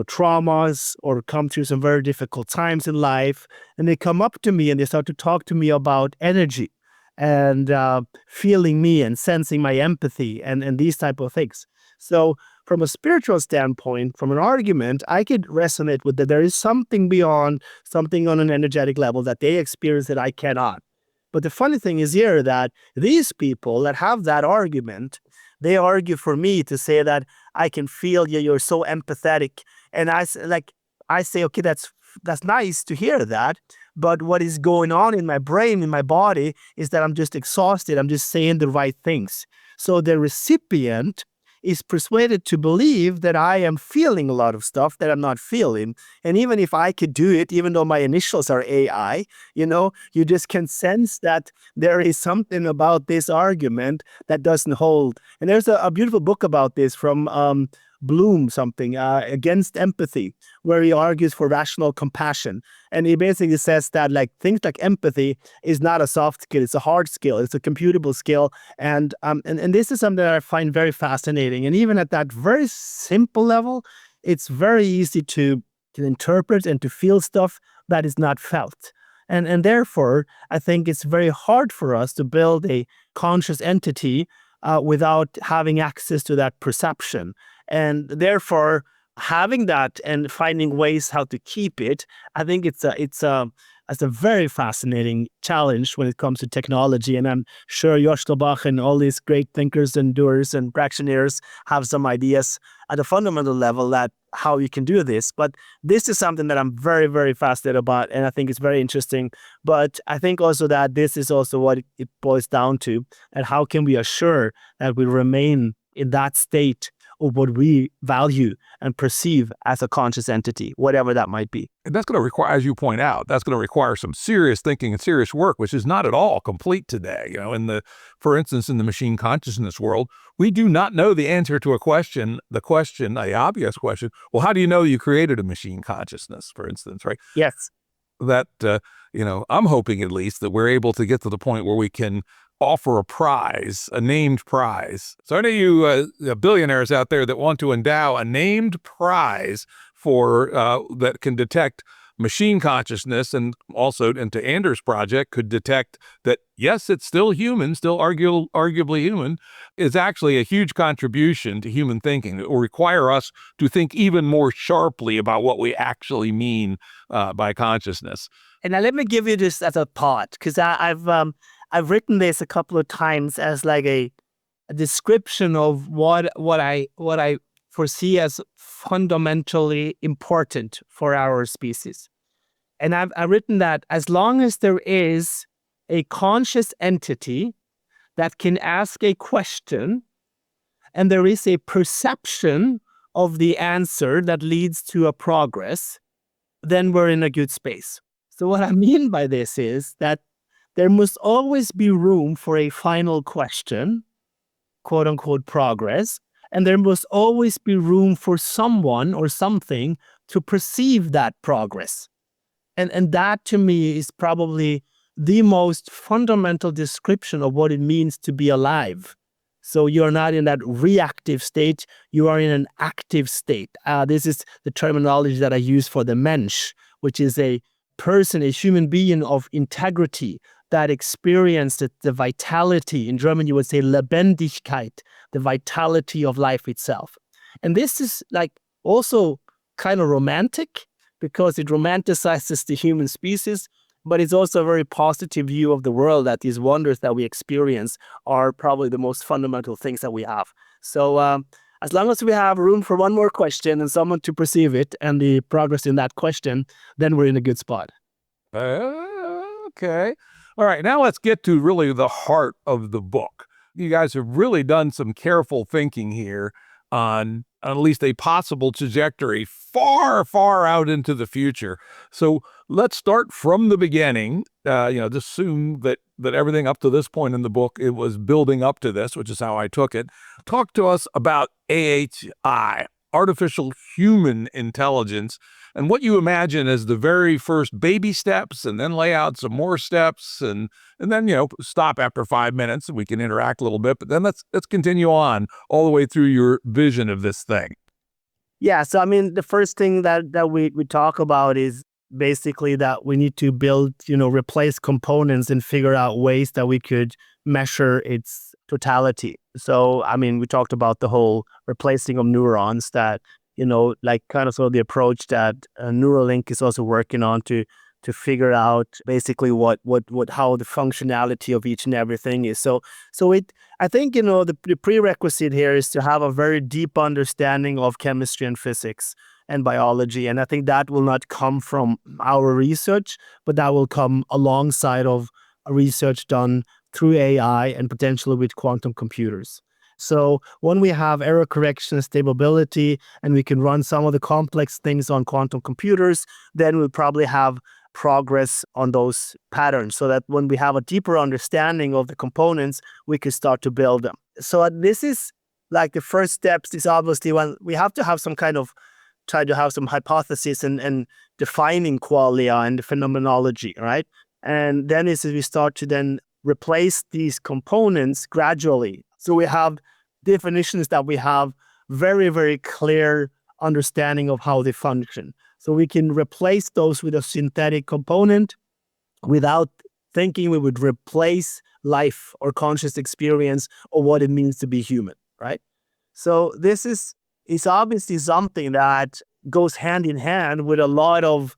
traumas or come through some very difficult times in life. And they come up to me and they start to talk to me about energy and feeling me and sensing my empathy and these type of things. So from a spiritual standpoint, from an argument, I could resonate with that there is something beyond, something on an energetic level that they experience that I cannot. But the funny thing is here that these people that have that argument, they argue for me to say that I can feel you, you're so empathetic. And I say, okay, that's nice to hear that. But what is going on in my brain, in my body, is that I'm just exhausted. I'm just saying the right things. So the recipient is persuaded to believe that I am feeling a lot of stuff that I'm not feeling. And even if I could do it, even though my initials are AI, you just can sense that there is something about this argument that doesn't hold. And there's a beautiful book about this from Bloom Against Empathy, where he argues for rational compassion. And he basically says that things like empathy is not a soft skill, it's a hard skill, it's a computable skill. And this is something that I find very fascinating. And even at that very simple level, it's very easy to interpret and to feel stuff that is not felt. And therefore, I think it's very hard for us to build a conscious entity without having access to that perception. And therefore, having that and finding ways how to keep it, I think it's a very fascinating challenge when it comes to technology. And I'm sure Josh Bach and all these great thinkers and doers and practitioners have some ideas at a fundamental level that how you can do this. But this is something that I'm very, very fascinated about, and I think it's very interesting. But I think also that this is also what it boils down to, and how can we assure that we remain in that state of what we value and perceive as a conscious entity, whatever that might be. And that's going to require, as you point out, that's going to require some serious thinking and serious work, which is not at all complete today. For instance, in the machine consciousness world, we do not know the answer to the obvious question, well, how do you know you created a machine consciousness, for instance, right? Yes. That, I'm hoping at least that we're able to get to the point where we can offer a prize, a named prize. So any of you billionaires out there that want to endow a named prize for that can detect machine consciousness and also into Anders' project could detect that, yes, it's still human, still arguably human, is actually a huge contribution to human thinking. It will require us to think even more sharply about what we actually mean by consciousness. And now let me give you this as a thought, because I've written this a couple of times as like a description of what I foresee as fundamentally important for our species. And I've written that as long as there is a conscious entity that can ask a question and there is a perception of the answer that leads to a progress, then we're in a good space. So what I mean by this is that there must always be room for a final question, quote unquote progress, and there must always be room for someone or something to perceive that progress. And that to me is probably the most fundamental description of what it means to be alive. So you're not in that reactive state, you are in an active state. This is the terminology that I use for the Mensch, which is a person, a human being of integrity that experienced the vitality. In German, you would say Lebendigkeit, the vitality of life itself. And this is like also kind of romantic because it romanticizes the human species, but it's also a very positive view of the world, that these wonders that we experience are probably the most fundamental things that we have. So as long as we have room for one more question and someone to perceive it and the progress in that question, then we're in a good spot. Okay. All right. Now let's get to really the heart of the book. You guys have really done some careful thinking here on at least a possible trajectory far, far out into the future. So let's start from the beginning. Just assume that everything up to this point in the book, it was building up to this, which is how I took it. Talk to us about AHI, artificial human intelligence, and what you imagine as the very first baby steps, and then lay out some more steps, and then stop after 5 minutes and we can interact a little bit. But then let's continue on all the way through your vision of this thing. Yeah, so I mean, the first thing that we talk about is basically that we need to build, replace components and figure out ways that we could measure its totality. So, I mean, we talked about the whole replacing of neurons that, like kind of sort of the approach that Neuralink is also working on to figure out basically how the functionality of each and everything is. So I think, the prerequisite here is to have a very deep understanding of chemistry and physics and biology. And I think that will not come from our research, but that will come alongside of research done through AI and potentially with quantum computers. So when we have error correction, stability, and we can run some of the complex things on quantum computers, then we'll probably have progress on those patterns so that when we have a deeper understanding of the components, we can start to build them. So this is like the first steps is obviously when we have to have some kind of try to have some hypothesis and defining qualia and the phenomenology, right? And then is we start to then replace these components gradually. So we have definitions that we have very, very clear understanding of how they function. So we can replace those with a synthetic component without thinking we would replace life or conscious experience or what it means to be human, right? So this is obviously something that goes hand in hand with a lot of,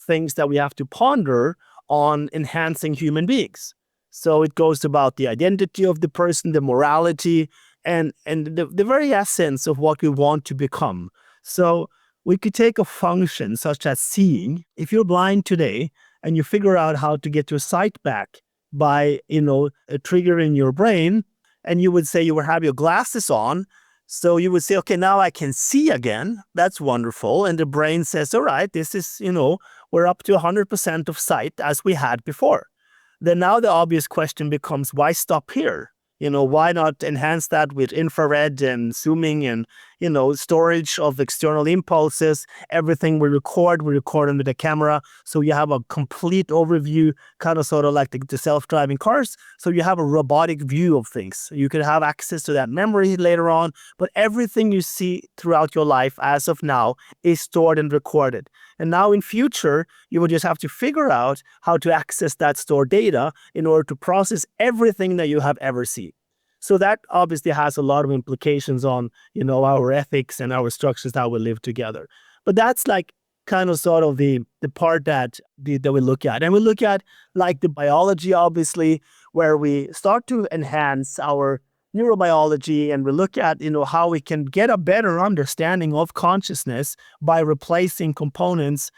things that we have to ponder on enhancing human beings. So it goes about the identity of the person, the morality, and the very essence of what we want to become. So we could take a function such as seeing. If you're blind today and you figure out how to get your sight back by, a trigger in your brain, and you would say you would have your glasses on, so you would say, okay, now I can see again. That's wonderful. And the brain says, all right, this is, we're up to 100% of sight as we had before. Then now the obvious question becomes, why stop here? Why not enhance that with infrared and zooming and, storage of external impulses. Everything we record under the camera. So you have a complete overview, kind of sort of like the self-driving cars. So you have a robotic view of things. You could have access to that memory later on, but everything you see throughout your life as of now is stored and recorded. And now in future, you will just have to figure out how to access that stored data in order to process everything that you have ever seen. So that obviously has a lot of implications on, our ethics and our structures, how we live together. But that's like kind of sort of the part that we look at. And we look at like the biology, obviously, where we start to enhance our neurobiology, and we look at, how we can get a better understanding of consciousness by replacing components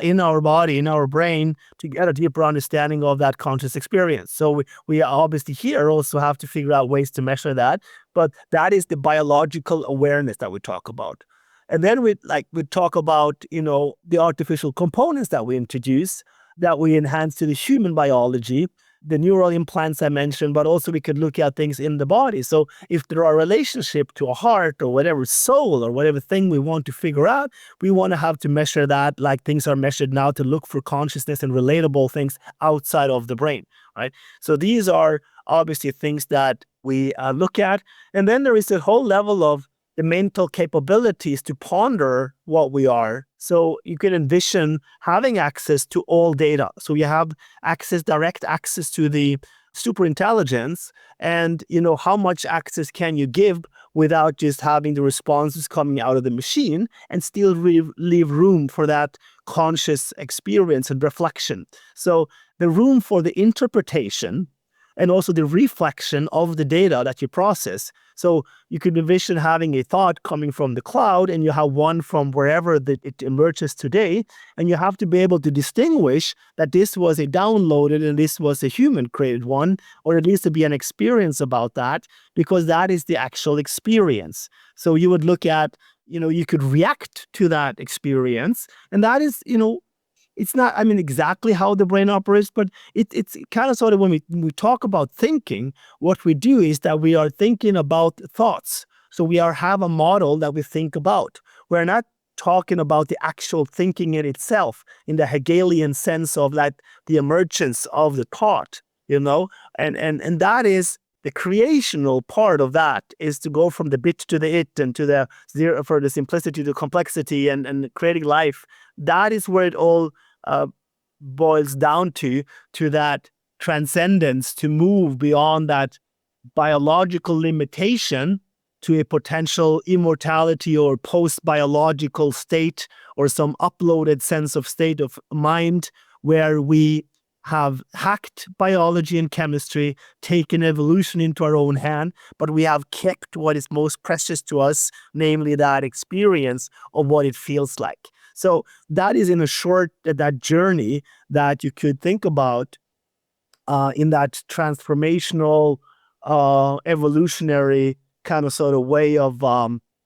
in our body, in our brain, to get a deeper understanding of that conscious experience. So we obviously here also have to figure out ways to measure that, but that is the biological awareness that we talk about. And then we talk about, the artificial components that we introduce, that we enhance to the human biology, the neural implants I mentioned, but also we could look at things in the body. So if there are a relationship to a heart or whatever soul or whatever thing we want to figure out, we want to have to measure that like things are measured now to look for consciousness and relatable things outside of the brain, right? So these are obviously things that we look at. And then there is a whole level of the mental capabilities to ponder what we are. So you can envision having access to all data. So you have direct access to the superintelligence, and how much access can you give without just having the responses coming out of the machine, and still leave room for that conscious experience and reflection. So the room for the interpretation and also the reflection of the data that you process. So you could envision having a thought coming from the cloud, and you have one from wherever it emerges today, and you have to be able to distinguish that this was a downloaded and this was a human-created one, or at least to be an experience about that, because that is the actual experience. So you would look at, you could react to that experience, and that is, it's not, exactly how the brain operates, but it's kind of sort of when we talk about thinking, what we do is that we are thinking about thoughts. So we have a model that we think about. We're not talking about the actual thinking in itself in the Hegelian sense of like the emergence of the thought, and that is the creational part of that, is to go from the bit to the it and to the zero, for the simplicity to complexity and creating life. That is where it all boils down to that transcendence, to move beyond that biological limitation to a potential immortality or post-biological state, or some uploaded sense of state of mind where we have hacked biology and chemistry, taken evolution into our own hand, but we have kept what is most precious to us, namely that experience of what it feels like. So that is in a short, that journey that you could think about in that transformational, evolutionary kind of sort of way of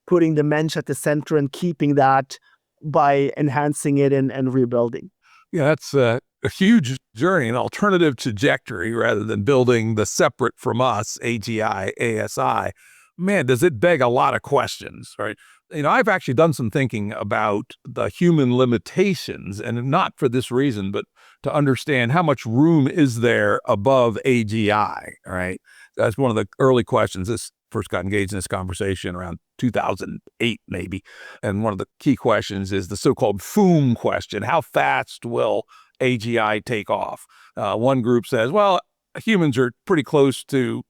putting the mensch at the center and keeping that by enhancing it and rebuilding. Yeah, that's a huge journey, an alternative trajectory rather than building the separate from us, AGI, ASI. Man, does it beg a lot of questions, right? I've actually done some thinking about the human limitations, and not for this reason, but to understand how much room is there above AGI, right? That's one of the early questions. This first got engaged in this conversation around 2008, maybe. And one of the key questions is the so-called FOOM question. How fast will AGI take off? One group says, well, humans are pretty close to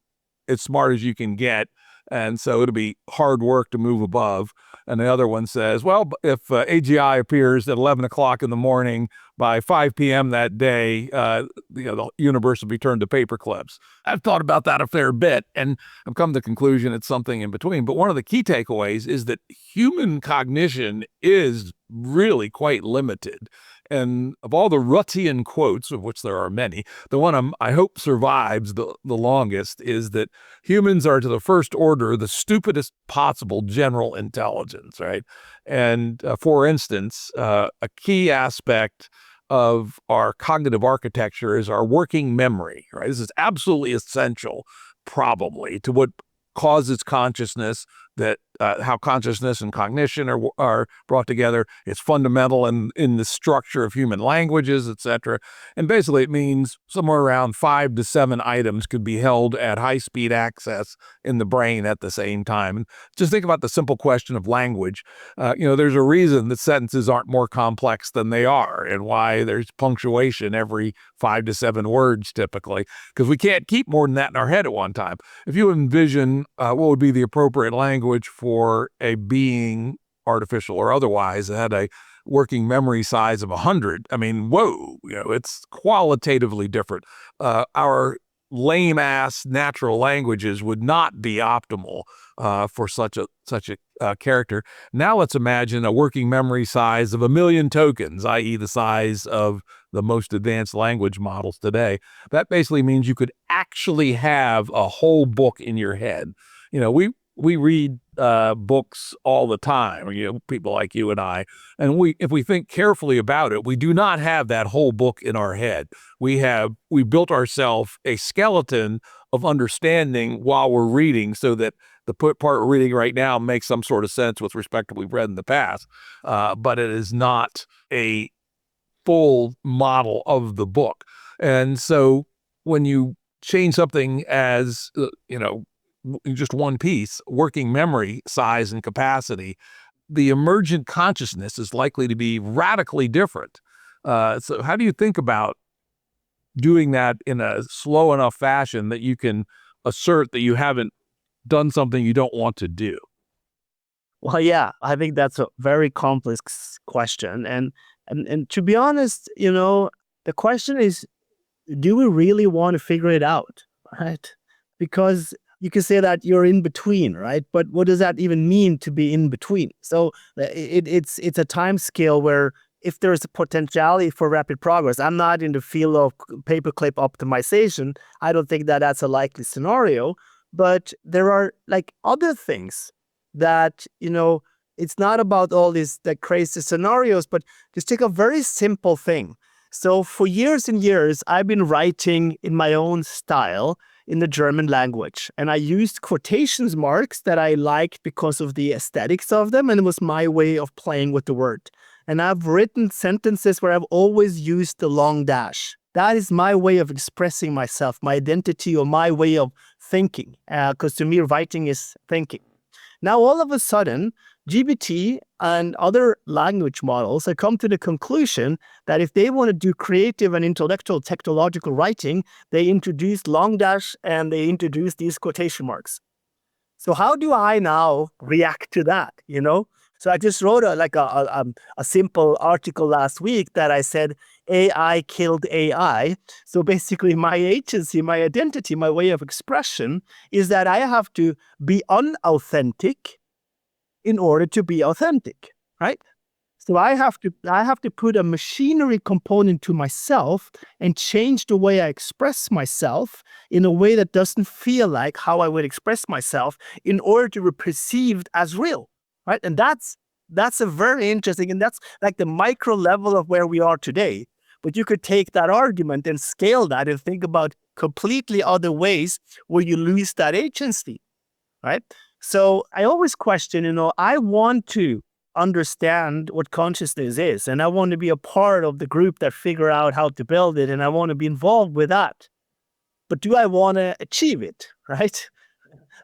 as smart as you can get, and so it'll be hard work to move above. And the other one says, well, if AGI appears at 11 o'clock in the morning, by 5 p.m. that day, the universe will be turned to paper clips. I've thought about that a fair bit, and I've come to the conclusion it's something in between. But one of the key takeaways is that human cognition is really quite limited. And of all the Ruttian quotes, of which there are many, the one I hope survives the longest is that humans are to the first order the stupidest possible general intelligence, right? And for instance, a key aspect of our cognitive architecture is our working memory, right? This is absolutely essential, probably, to what causes consciousness, that how consciousness and cognition are brought together. It's fundamental in the structure of human languages, etc. And basically it means somewhere around 5 to 7 items could be held at high-speed access in the brain at the same time. And just think about the simple question of language. There's a reason that sentences aren't more complex than they are, and why there's punctuation every 5 to 7 words typically, because we can't keep more than that in our head at one time. If you envision what would be the appropriate language for a being, artificial or otherwise, that had a working memory size of 100, I mean, whoa, it's qualitatively different. Our lame-ass natural languages would not be optimal for such a character. Now let's imagine a working memory size of 1 million tokens, i.e. the size of the most advanced language models today. That basically means you could actually have a whole book in your head. We read books all the time, people like you and I, and if we think carefully about it, we do not have that whole book in our head. We built ourselves a skeleton of understanding while we're reading, so that the part we're reading right now makes some sort of sense with respect to what we've read in the past, but it is not a full model of the book. And so when you change something as, just one piece, working memory size and capacity, the emergent consciousness is likely to be radically different. So how do you think about doing that in a slow enough fashion that you can assert that you haven't done something you don't want to do? Well, yeah, I think that's a very complex question. And to be honest, the question is, do we really want to figure it out, right? Because you can say that you're in between, right? But what does that even mean to be in between? So it's a time scale where if there's a potentiality for rapid progress, I'm not in the field of paperclip optimization. I don't think that that's a likely scenario. But there are other things that, it's not about all these crazy scenarios, but just take a very simple thing. So for years and years, I've been writing in my own style in the German language. And I used quotations marks that I liked because of the aesthetics of them. And it was my way of playing with the word. And I've written sentences where I've always used the long dash. That is my way of expressing myself, my identity, or my way of thinking. Because to me, writing is thinking. Now, all of a sudden, GPT and other language models have come to the conclusion that if they want to do creative and intellectual technological writing, they introduce long dash and they introduce these quotation marks. So how do I now react to that, So I just wrote a simple article last week that I said, AI killed AI. So basically my agency, my identity, my way of expression is that I have to be unauthentic in order to be authentic, right? So I have to put a machinery component to myself and change the way I express myself in a way that doesn't feel like how I would express myself in order to be perceived as real, right? And that's a very interesting, and that's like the micro level of where we are today. But you could take that argument and scale that and think about completely other ways where you lose that agency, right? So I always question, I want to understand what consciousness is, and I want to be a part of the group that figure out how to build it, and I want to be involved with that. But do I want to achieve it, right?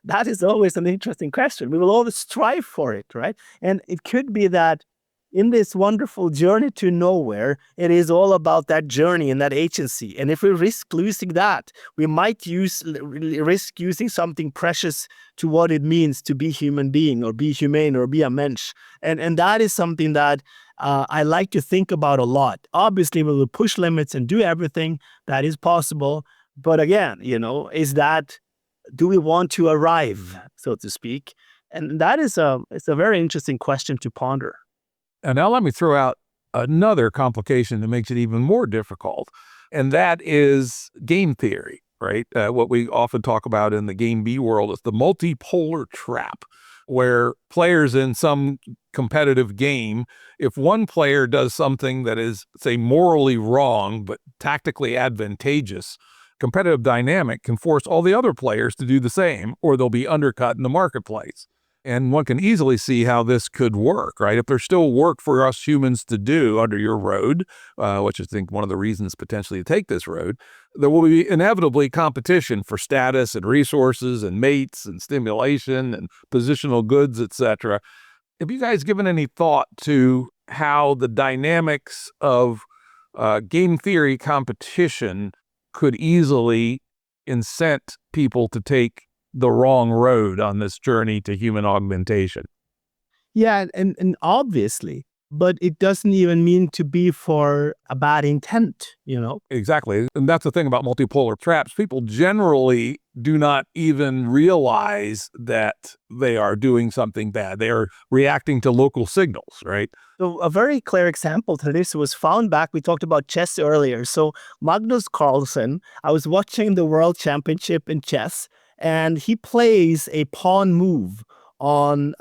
That is always an interesting question. We will always strive for it, right? And it could be that in this wonderful journey to nowhere, it is all about that journey and that agency. And if we risk losing that, we might risk using something precious to what it means to be human being or be humane or be a mensch. And that is something that I like to think about a lot. Obviously, we will push limits and do everything that is possible. But again, do we want to arrive, so to speak? And that is it's a very interesting question to ponder. And now let me throw out another complication that makes it even more difficult, and that is game theory, right? What we often talk about in the game B world is the multipolar trap, where players in some competitive game, if one player does something that is, say, morally wrong but tactically advantageous, competitive dynamic can force all the other players to do the same, or they'll be undercut in the marketplace. And one can easily see how this could work, right? If there's still work for us humans to do under your road, which I think one of the reasons potentially to take this road, there will be inevitably competition for status and resources and mates and stimulation and positional goods, etc. Have you guys given any thought to how the dynamics of game theory competition could easily incent people to take the wrong road on this journey to human augmentation? Yeah, and obviously, but it doesn't even mean to be for a bad intent, you know? Exactly. And that's the thing about multipolar traps. People generally do not even realize that they are doing something bad. They are reacting to local signals, right? So a very clear example to this was found back, we talked about chess earlier. So Magnus Carlsen, I was watching the World Championship in chess, and he plays a pawn move on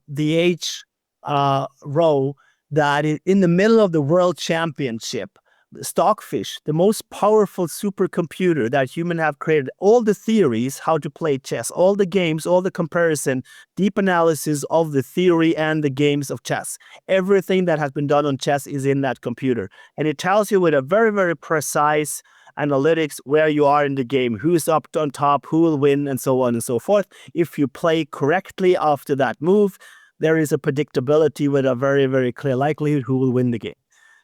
the H row that in the middle of the World Championship. Stockfish, the most powerful supercomputer that humans have created, all the theories, how to play chess, all the games, all the comparison, deep analysis of the theory and the games of chess. Everything that has been done on chess is in that computer. And it tells you with a very, very precise analytics where you are in the game, who's up on top, who will win, and so on and so forth. If you play correctly after that move, there is a predictability with a very, very clear likelihood who will win the game.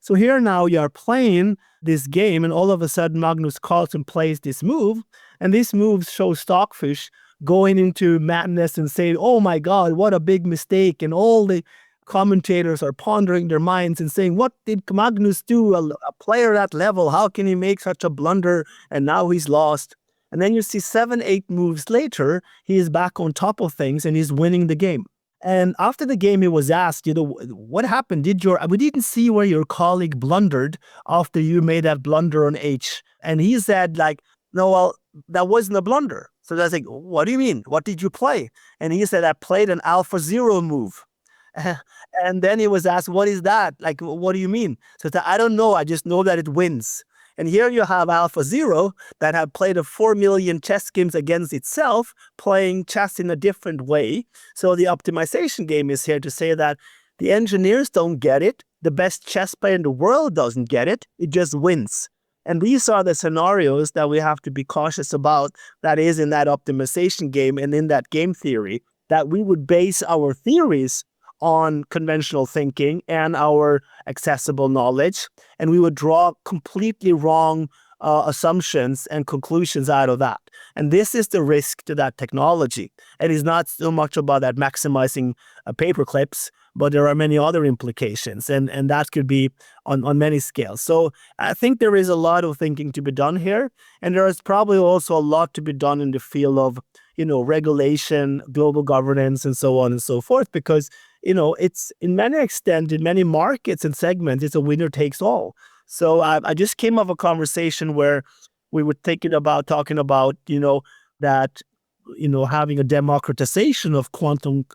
So here now you are playing this game, and all of a sudden Magnus Carlsen plays this move, and this move shows Stockfish going into madness and saying, oh my God, what a big mistake. And all the commentators are pondering their minds and saying, what did Magnus do? A player at that level, how can he make such a blunder? And now he's lost. And then you see 7-8 moves later, he is back on top of things and he's winning the game. And after the game, he was asked, what happened? We didn't see where your colleague blundered after you made that blunder on H. And he said, no, well, that wasn't a blunder. So that's like, what do you mean? What did you play? And he said, I played an alpha zero move. And then he was asked, what is that? What do you mean? So I don't know. I just know that it wins. And here you have AlphaZero that have played 4 million chess games against itself, playing chess in a different way. So the optimization game is here to say that the engineers don't get it. The best chess player in the world doesn't get it. It just wins. And these are the scenarios that we have to be cautious about, that is in that optimization game and in that game theory, that we would base our theories on conventional thinking and our accessible knowledge, and we would draw completely wrong assumptions and conclusions out of that. And this is the risk to that technology. It is not so much about that maximizing paper clips, but there are many other implications, and that could be on many scales. So I think there is a lot of thinking to be done here, and there is probably also a lot to be done in the field of regulation, global governance, and so on and so forth, because it's in many extent, in many markets and segments, it's a winner takes all. So I just came off a conversation where we were talking about, that, having a democratization of quantum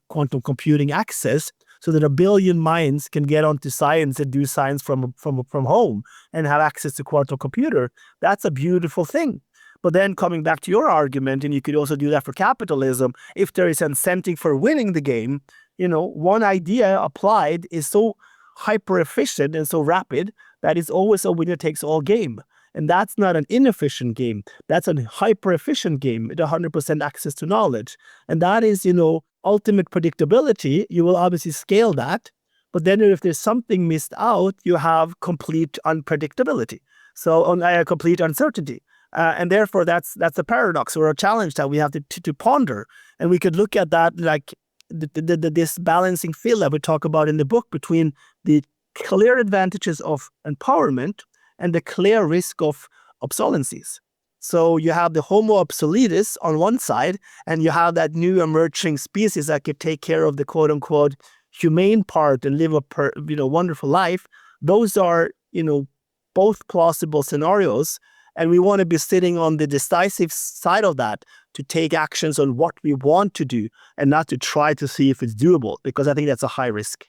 computing access so that 1 billion minds can get onto science and do science from home and have access to quantum computer. That's a beautiful thing. But then coming back to your argument, and you could also do that for capitalism, if there is incentive for winning the game, one idea applied is so hyper efficient and so rapid that it's always a winner takes all game. And that's not an inefficient game. That's a hyper efficient game with 100% access to knowledge. And that is, ultimate predictability. You will obviously scale that. But then if there's something missed out, you have complete unpredictability. So on complete uncertainty. And therefore, that's a paradox or a challenge that we have to ponder. And we could look at that like this balancing field that we talk about in the book between the clear advantages of empowerment and the clear risk of obsolescences. So you have the Homo obsoletus on one side, and you have that new emerging species that could take care of the quote unquote humane part and live a wonderful life. Those are both plausible scenarios. And we want to be sitting on the decisive side of that to take actions on what we want to do and not to try to see if it's doable, because I think that's a high risk.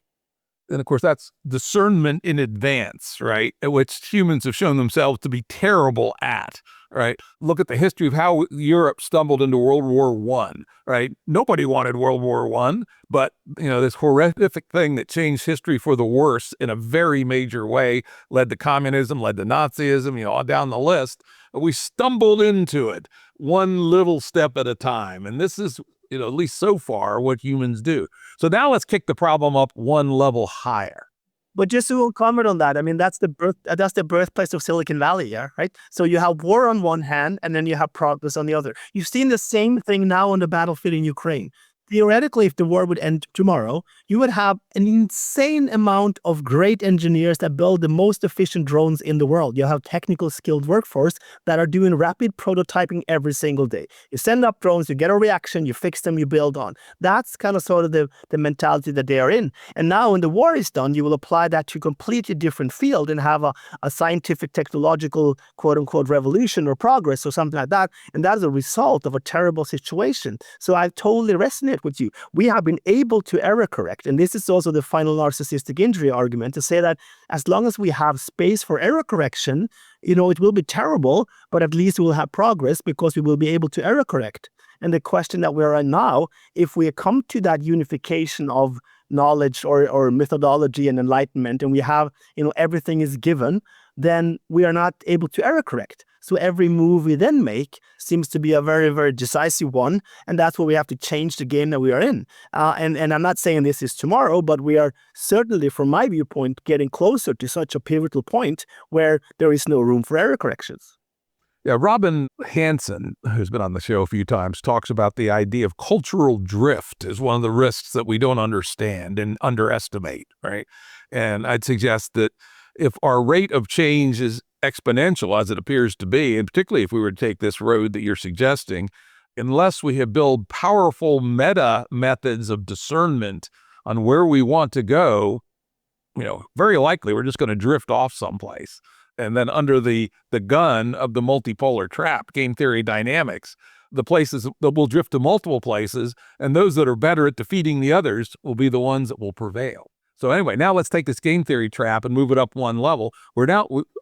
And of course, that's discernment in advance, right? At which humans have shown themselves to be terrible at, right? Look at the history of how Europe stumbled into World War One, right? Nobody wanted World War One, but this horrific thing that changed history for the worse in a very major way led to communism, led to Nazism, on down the list. We stumbled into it one little step at a time, and this is, at least so far, what humans do. So now let's kick the problem up one level higher. But just to comment on that, I mean, that's the birthplace of Silicon Valley, yeah, right? So you have war on one hand, and then you have progress on the other. You've seen the same thing now on the battlefield in Ukraine. Theoretically, if the war would end tomorrow, you would have an insane amount of great engineers that build the most efficient drones in the world. You have technical skilled workforce that are doing rapid prototyping every single day. You send up drones, you get a reaction, you fix them, you build on. That's kind of sort of the mentality that they are in. And now when the war is done, you will apply that to a completely different field and have a scientific, technological, quote unquote, revolution or progress or something like that. And that is a result of a terrible situation. So I totally resonate with you. We have been able to error correct. And this is also the final narcissistic injury argument, to say that as long as we have space for error correction, it will be terrible, but at least we will have progress because we will be able to error correct. And the question that we're in now, if we come to that unification of knowledge or methodology and enlightenment, and we have, everything is given, then we are not able to error correct. So every move we then make seems to be a very, very decisive one. And that's where we have to change the game that we are in. And I'm not saying this is tomorrow, but we are certainly, from my viewpoint, getting closer to such a pivotal point where there is no room for error corrections. Yeah, Robin Hansen, who's been on the show a few times, talks about the idea of cultural drift as one of the risks that we don't understand and underestimate, right? And I'd suggest that if our rate of change is exponential, as it appears to be, and particularly if we were to take this road that you're suggesting, unless we have built powerful meta methods of discernment on where we want to go, very likely we're just going to drift off someplace. And then under the gun of the multipolar trap, game theory dynamics, the places that will drift to multiple places, and those that are better at defeating the others will be the ones that will prevail. So anyway, now let's take this game theory trap and move it up one level.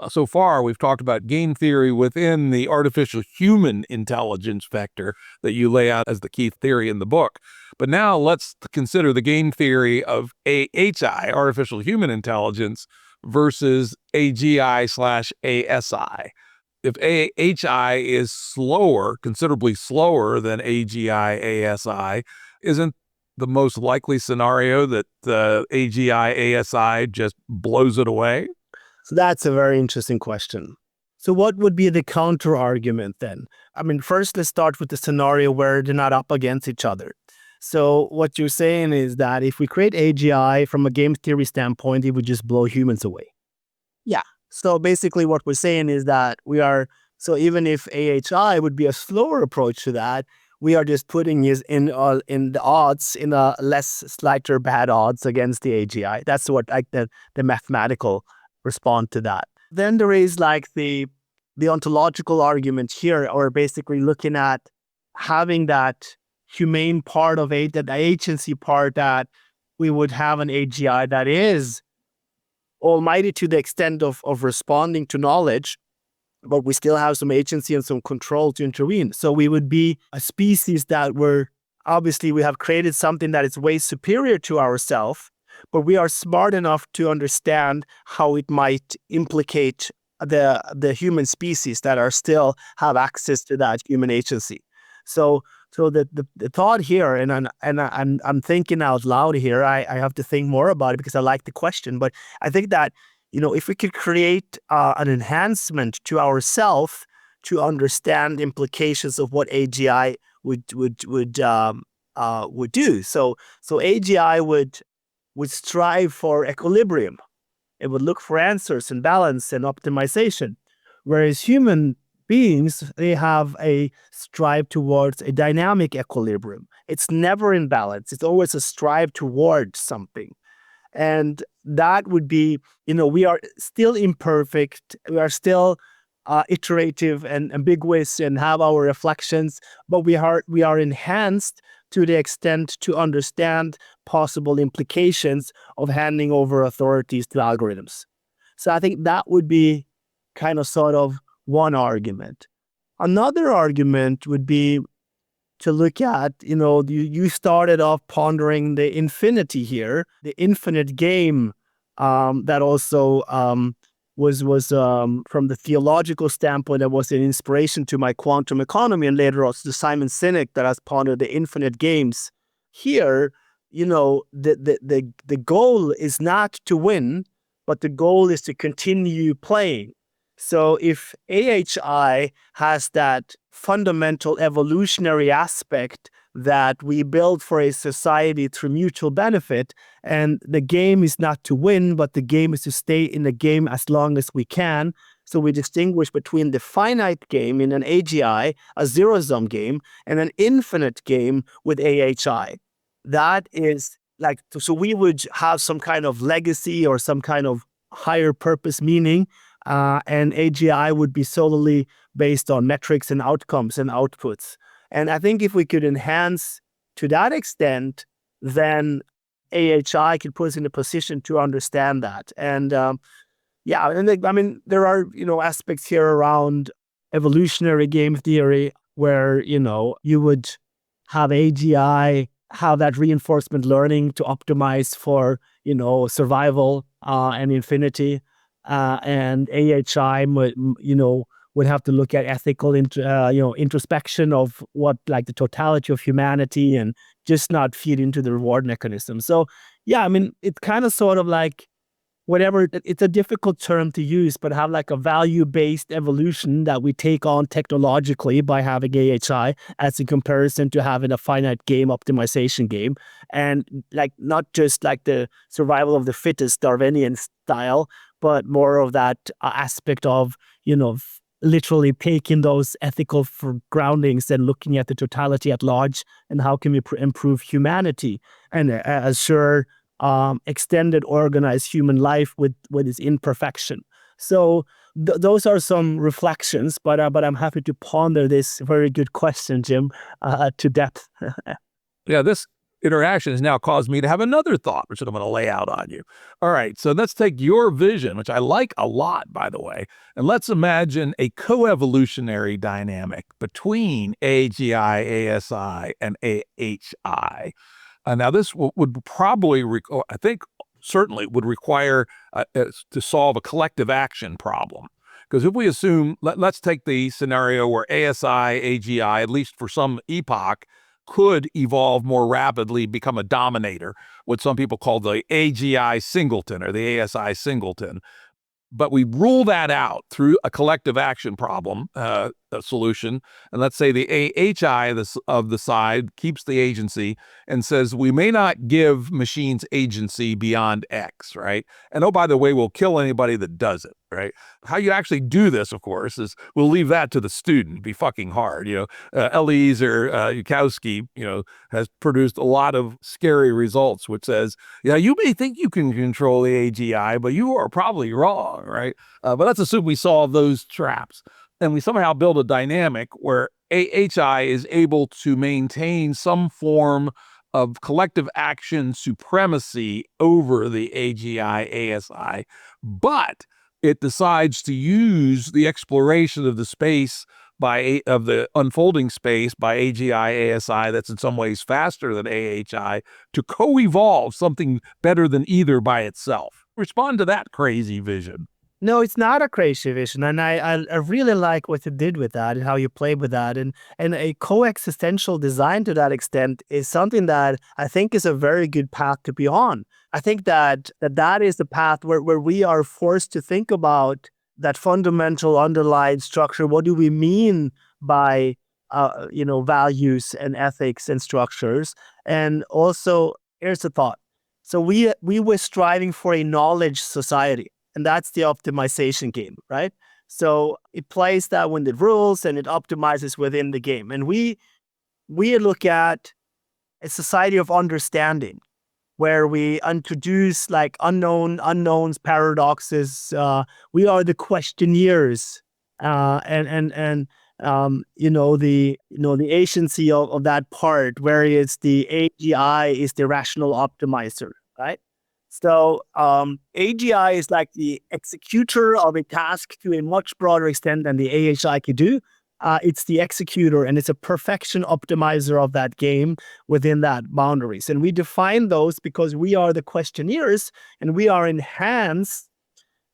So far, we've talked about game theory within the artificial human intelligence vector that you lay out as the key theory in the book. But now let's consider the game theory of AHI, artificial human intelligence, versus AGI/ASI. If AHI is slower, considerably slower than AGI/ASI, isn't the most likely scenario that the AGI/ASI just blows it away? So that's a very interesting question. So what would be the counter argument then? I mean, first, let's start with the scenario where they're not up against each other. So what you're saying is that if we create AGI from a game theory standpoint, it would just blow humans away. Yeah. So basically what we're saying is that so even if AHI would be a slower approach to that, we are just putting it in the odds, in a slighter bad odds against the AGI. That's what the mathematical response to that. Then there is the ontological argument here, or basically looking at having that humane part of it, that agency part, that we would have an AGI that is almighty to the extent of responding to knowledge, but we still have some agency and some control to intervene. So we would be a species that obviously we have created something that is way superior to ourselves, but we are smart enough to understand how it might implicate the human species that are still have access to that human agency. So the thought here, and I'm thinking out loud here, I have to think more about it because I like the question, but I think that if we could create an enhancement to ourself to understand implications of what AGI would do. So AGI would strive for equilibrium. It would look for answers and balance and optimization, whereas human beings, they have a strive towards a dynamic equilibrium. It's never in balance. It's always a strive towards something. And that would be, we are still imperfect. We are still iterative and ambiguous and have our reflections, but we are enhanced to the extent to understand possible implications of handing over authorities to algorithms. So I think that would be kind of sort of one argument. Another argument would be to look at, you started off pondering the infinity here, the infinite game, that also was from the theological standpoint, that was an inspiration to my quantum economy, and later also to Simon Sinek, that has pondered the infinite games. Here, the goal is not to win, but the goal is to continue playing. So if AHI has that fundamental evolutionary aspect that we build for a society through mutual benefit, and the game is not to win, but the game is to stay in the game as long as we can. So we distinguish between the finite game in an AGI, a zero-sum game, and an infinite game with AHI. That is like, so we would have some kind of legacy or some kind of higher purpose meaning, and AGI would be solely based on metrics and outcomes and outputs. And I think if we could enhance to that extent, then AHI could put us in a position to understand that. And there are, aspects here around evolutionary game theory where, you would have AGI have that reinforcement learning to optimize for, survival and infinity. And AHI would have to look at ethical introspection of what, like, the totality of humanity, and just not feed into the reward mechanism. So it's kind of sort of like whatever, it's a difficult term to use, but have like a value-based evolution that we take on technologically by having AHI, as in comparison to having a finite game optimization game. And like, not just like the survival of the fittest Darwinian style, but more of that aspect of, literally taking those ethical groundings and looking at the totality at large, and how can we improve humanity and assure extended, organized human life with its imperfection. So those are some reflections, but I'm happy to ponder this very good question, Jim, to depth. Yeah, this interaction has now caused me to have another thought, which I'm going to lay out on you. All right, so let's take your vision, which I like a lot, by the way, and let's imagine a coevolutionary dynamic between AGI, ASI, and AHI. Now, this would probably, I think, certainly would require to solve a collective action problem. Because if we assume, let's take the scenario where ASI, AGI, at least for some epoch, could evolve more rapidly, become a dominator, what some people call the AGI singleton or the ASI singleton. But we rule that out through a collective action problem solution. And let's say the AHI of the side keeps the agency and says, we may not give machines agency beyond X, right? And oh, by the way, we'll kill anybody that does it, right? How you actually do this, of course, is we'll leave that to the student. It'd be fucking hard. Eliezer Yudkowsky, has produced a lot of scary results, which says, you may think you can control the AGI, but you are probably wrong, right? But let's assume we solve those traps, and we somehow build a dynamic where AHI is able to maintain some form of collective action supremacy over the AGI, ASI, but it decides to use the exploration of the space of the unfolding space by AGI, ASI that's in some ways faster than AHI to co-evolve something better than either by itself. Respond to that crazy vision. No, it's not a crazy vision, and I really like what you did with that and how you played with that, and a coexistential design to that extent is something that I think is a very good path to be on. I think that is the path where we are forced to think about that fundamental underlying structure. What do we mean by values and ethics and structures? And also, here's the thought: so we were striving for a knowledge society. And that's the optimization game, right? So it plays that when the rules and it optimizes within the game. And we look at a society of understanding where we introduce like unknowns, paradoxes. We are the questionnaires, and the agency of that part, whereas the AGI is the rational optimizer, right? So AGI is like the executor of a task to a much broader extent than the AHI could do. It's the executor, and it's a perfection optimizer of that game within that boundaries. And we define those because we are the questionnaires, and we are enhanced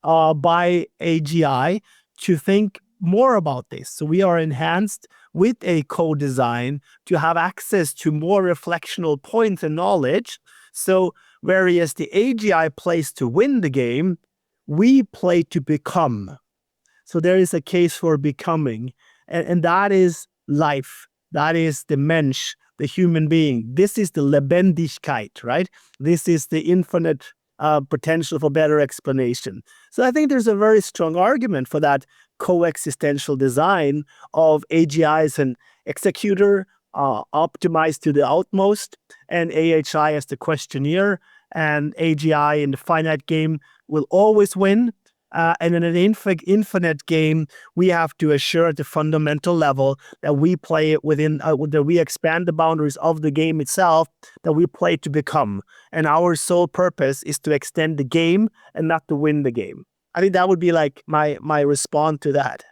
by AGI to think more about this. So we are enhanced with a co-design to have access to more reflectional points and knowledge. So whereas the AGI plays to win the game, we play to become. So there is a case for becoming, and that is life. That is the Mensch, the human being. This is the Lebendigkeit, right? This is the infinite potential for better explanation. So I think there's a very strong argument for that coexistential design of AGI as an executor, optimized to the utmost, and AHI as the questionnaire, and AGI in the finite game will always win. And in an infinite game, we have to assure at the fundamental level that we play it within, that we expand the boundaries of the game itself, that we play to become. And our sole purpose is to extend the game and not to win the game. I think that would be like my response to that.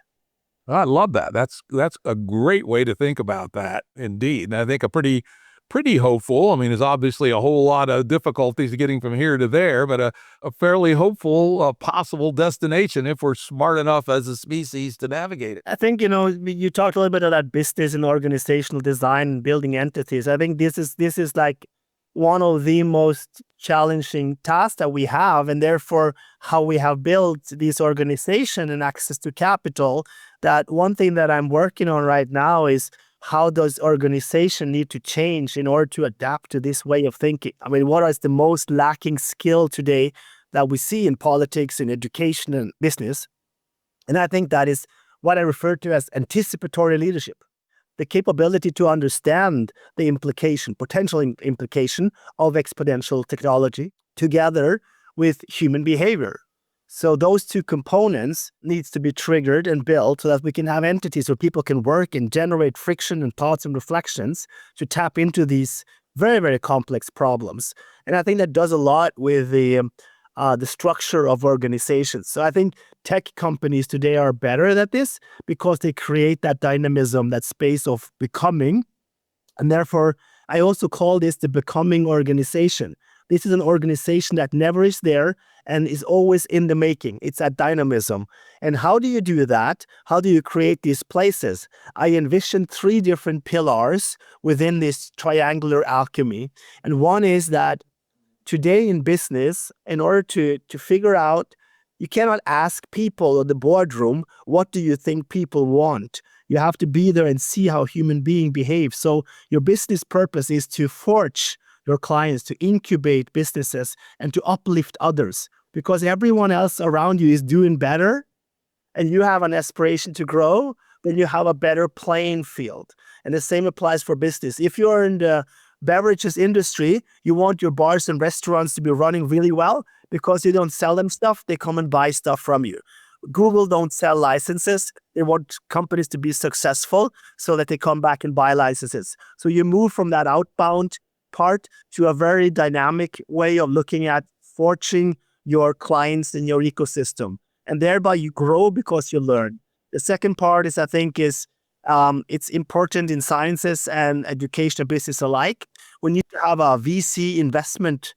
I love that. That's a great way to think about that, indeed. And I think a pretty hopeful. I mean, there's obviously a whole lot of difficulties getting from here to there, but a fairly hopeful possible destination if we're smart enough as a species to navigate it. I think, you talked a little bit about business and organizational design and building entities. I think this is like one of the most challenging tasks that we have, and therefore how we have built this organization and access to capital. That one thing that I'm working on right now is how does organization need to change in order to adapt to this way of thinking? I mean, what is the most lacking skill today that we see in politics, in education, and business? And I think that is what I refer to as anticipatory leadership. The capability to understand the potential implication of exponential technology together with human behavior. So those two components needs to be triggered and built so that we can have entities where people can work and generate friction and thoughts and reflections to tap into these very, very complex problems. And I think that does a lot with the structure of organizations. So I think tech companies today are better at this because they create that dynamism, that space of becoming. And therefore, I also call this the becoming organization. This is an organization that never is there and is always in the making. It's that dynamism. And how do you do that? How do you create these places? I envision 3 different pillars within this triangular alchemy. And one is that today in business, in order to figure out, you cannot ask people in the boardroom, what do you think people want? You have to be there and see how human being behaves. So your business purpose is to forge your clients, to incubate businesses, and to uplift others, because everyone else around you is doing better and you have an aspiration to grow, then you have a better playing field. And the same applies for business. If you're in the beverages industry, you want your bars and restaurants to be running really well because you don't sell them stuff, they come and buy stuff from you. Google don't sell licenses. They want companies to be successful so that they come back and buy licenses. So you move from that outbound part to a very dynamic way of looking at forging your clients in your ecosystem. And thereby you grow because you learn. The second part is, I think, it's important in sciences and education and business alike. We need to have a VC investment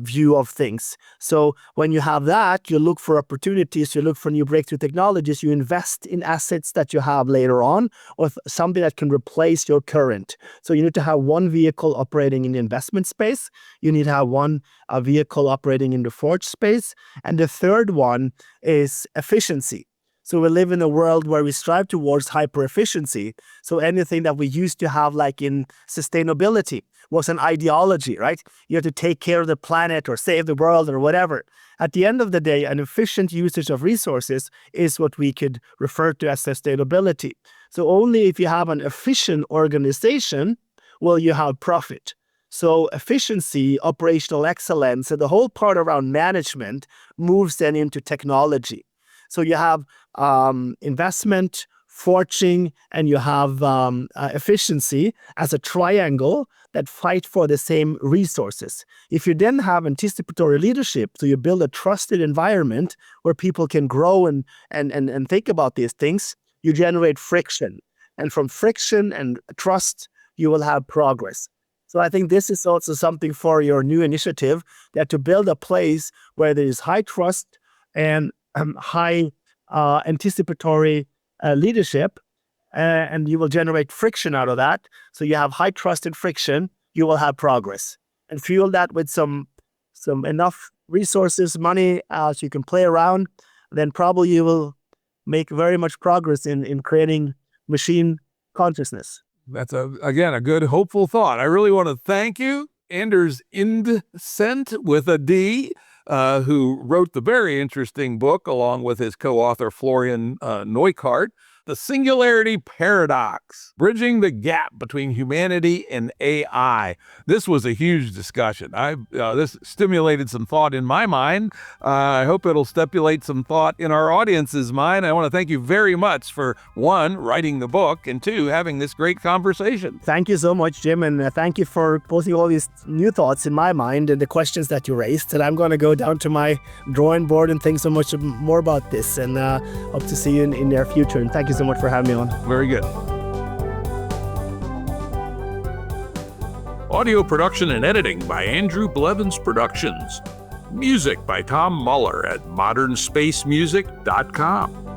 view of things. So when you have that, you look for opportunities, you look for new breakthrough technologies, you invest in assets that you have later on, or something that can replace your current. So you need to have one vehicle operating in the investment space. You need to have one vehicle operating in the forge space. And the third one is efficiency. So we live in a world where we strive towards hyper efficiency. So anything that we used to have, like in sustainability, was an ideology, right? You have to take care of the planet or save the world or whatever. At the end of the day, an efficient usage of resources is what we could refer to as sustainability. So only if you have an efficient organization will you have profit. So efficiency, operational excellence, and the whole part around management moves then into technology. So you have investment, fortune, and you have efficiency as a triangle that fight for the same resources. If you then have anticipatory leadership, so you build a trusted environment where people can grow and think about these things, you generate friction. And from friction and trust, you will have progress. So I think this is also something for your new initiative, that to build a place where there is high trust and high anticipatory leadership, and you will generate friction out of that. So you have high trust and friction, you will have progress. And fuel that with some enough resources, money, so you can play around, then probably you will make very much progress in creating machine consciousness. That's, again, a good, hopeful thought. I really want to thank you, Anders Indset with a D, who wrote the very interesting book along with his co-author Florian Neutkart, The Singularity Paradox, Bridging the Gap Between Humanity and AI. This was a huge discussion. This stimulated some thought in my mind. I hope it'll stimulate some thought in our audience's mind. I want to thank you very much for, one, writing the book, and two, having this great conversation. Thank you so much, Jim, and thank you for posing all these new thoughts in my mind and the questions that you raised. And I'm going to go down to my drawing board and think so much more about this, and hope to see you in the near future. And thank you so much for having me on. Very good. Audio production and editing by Andrew Blevins Productions. Music by Tom Muller at modernspacemusic.com.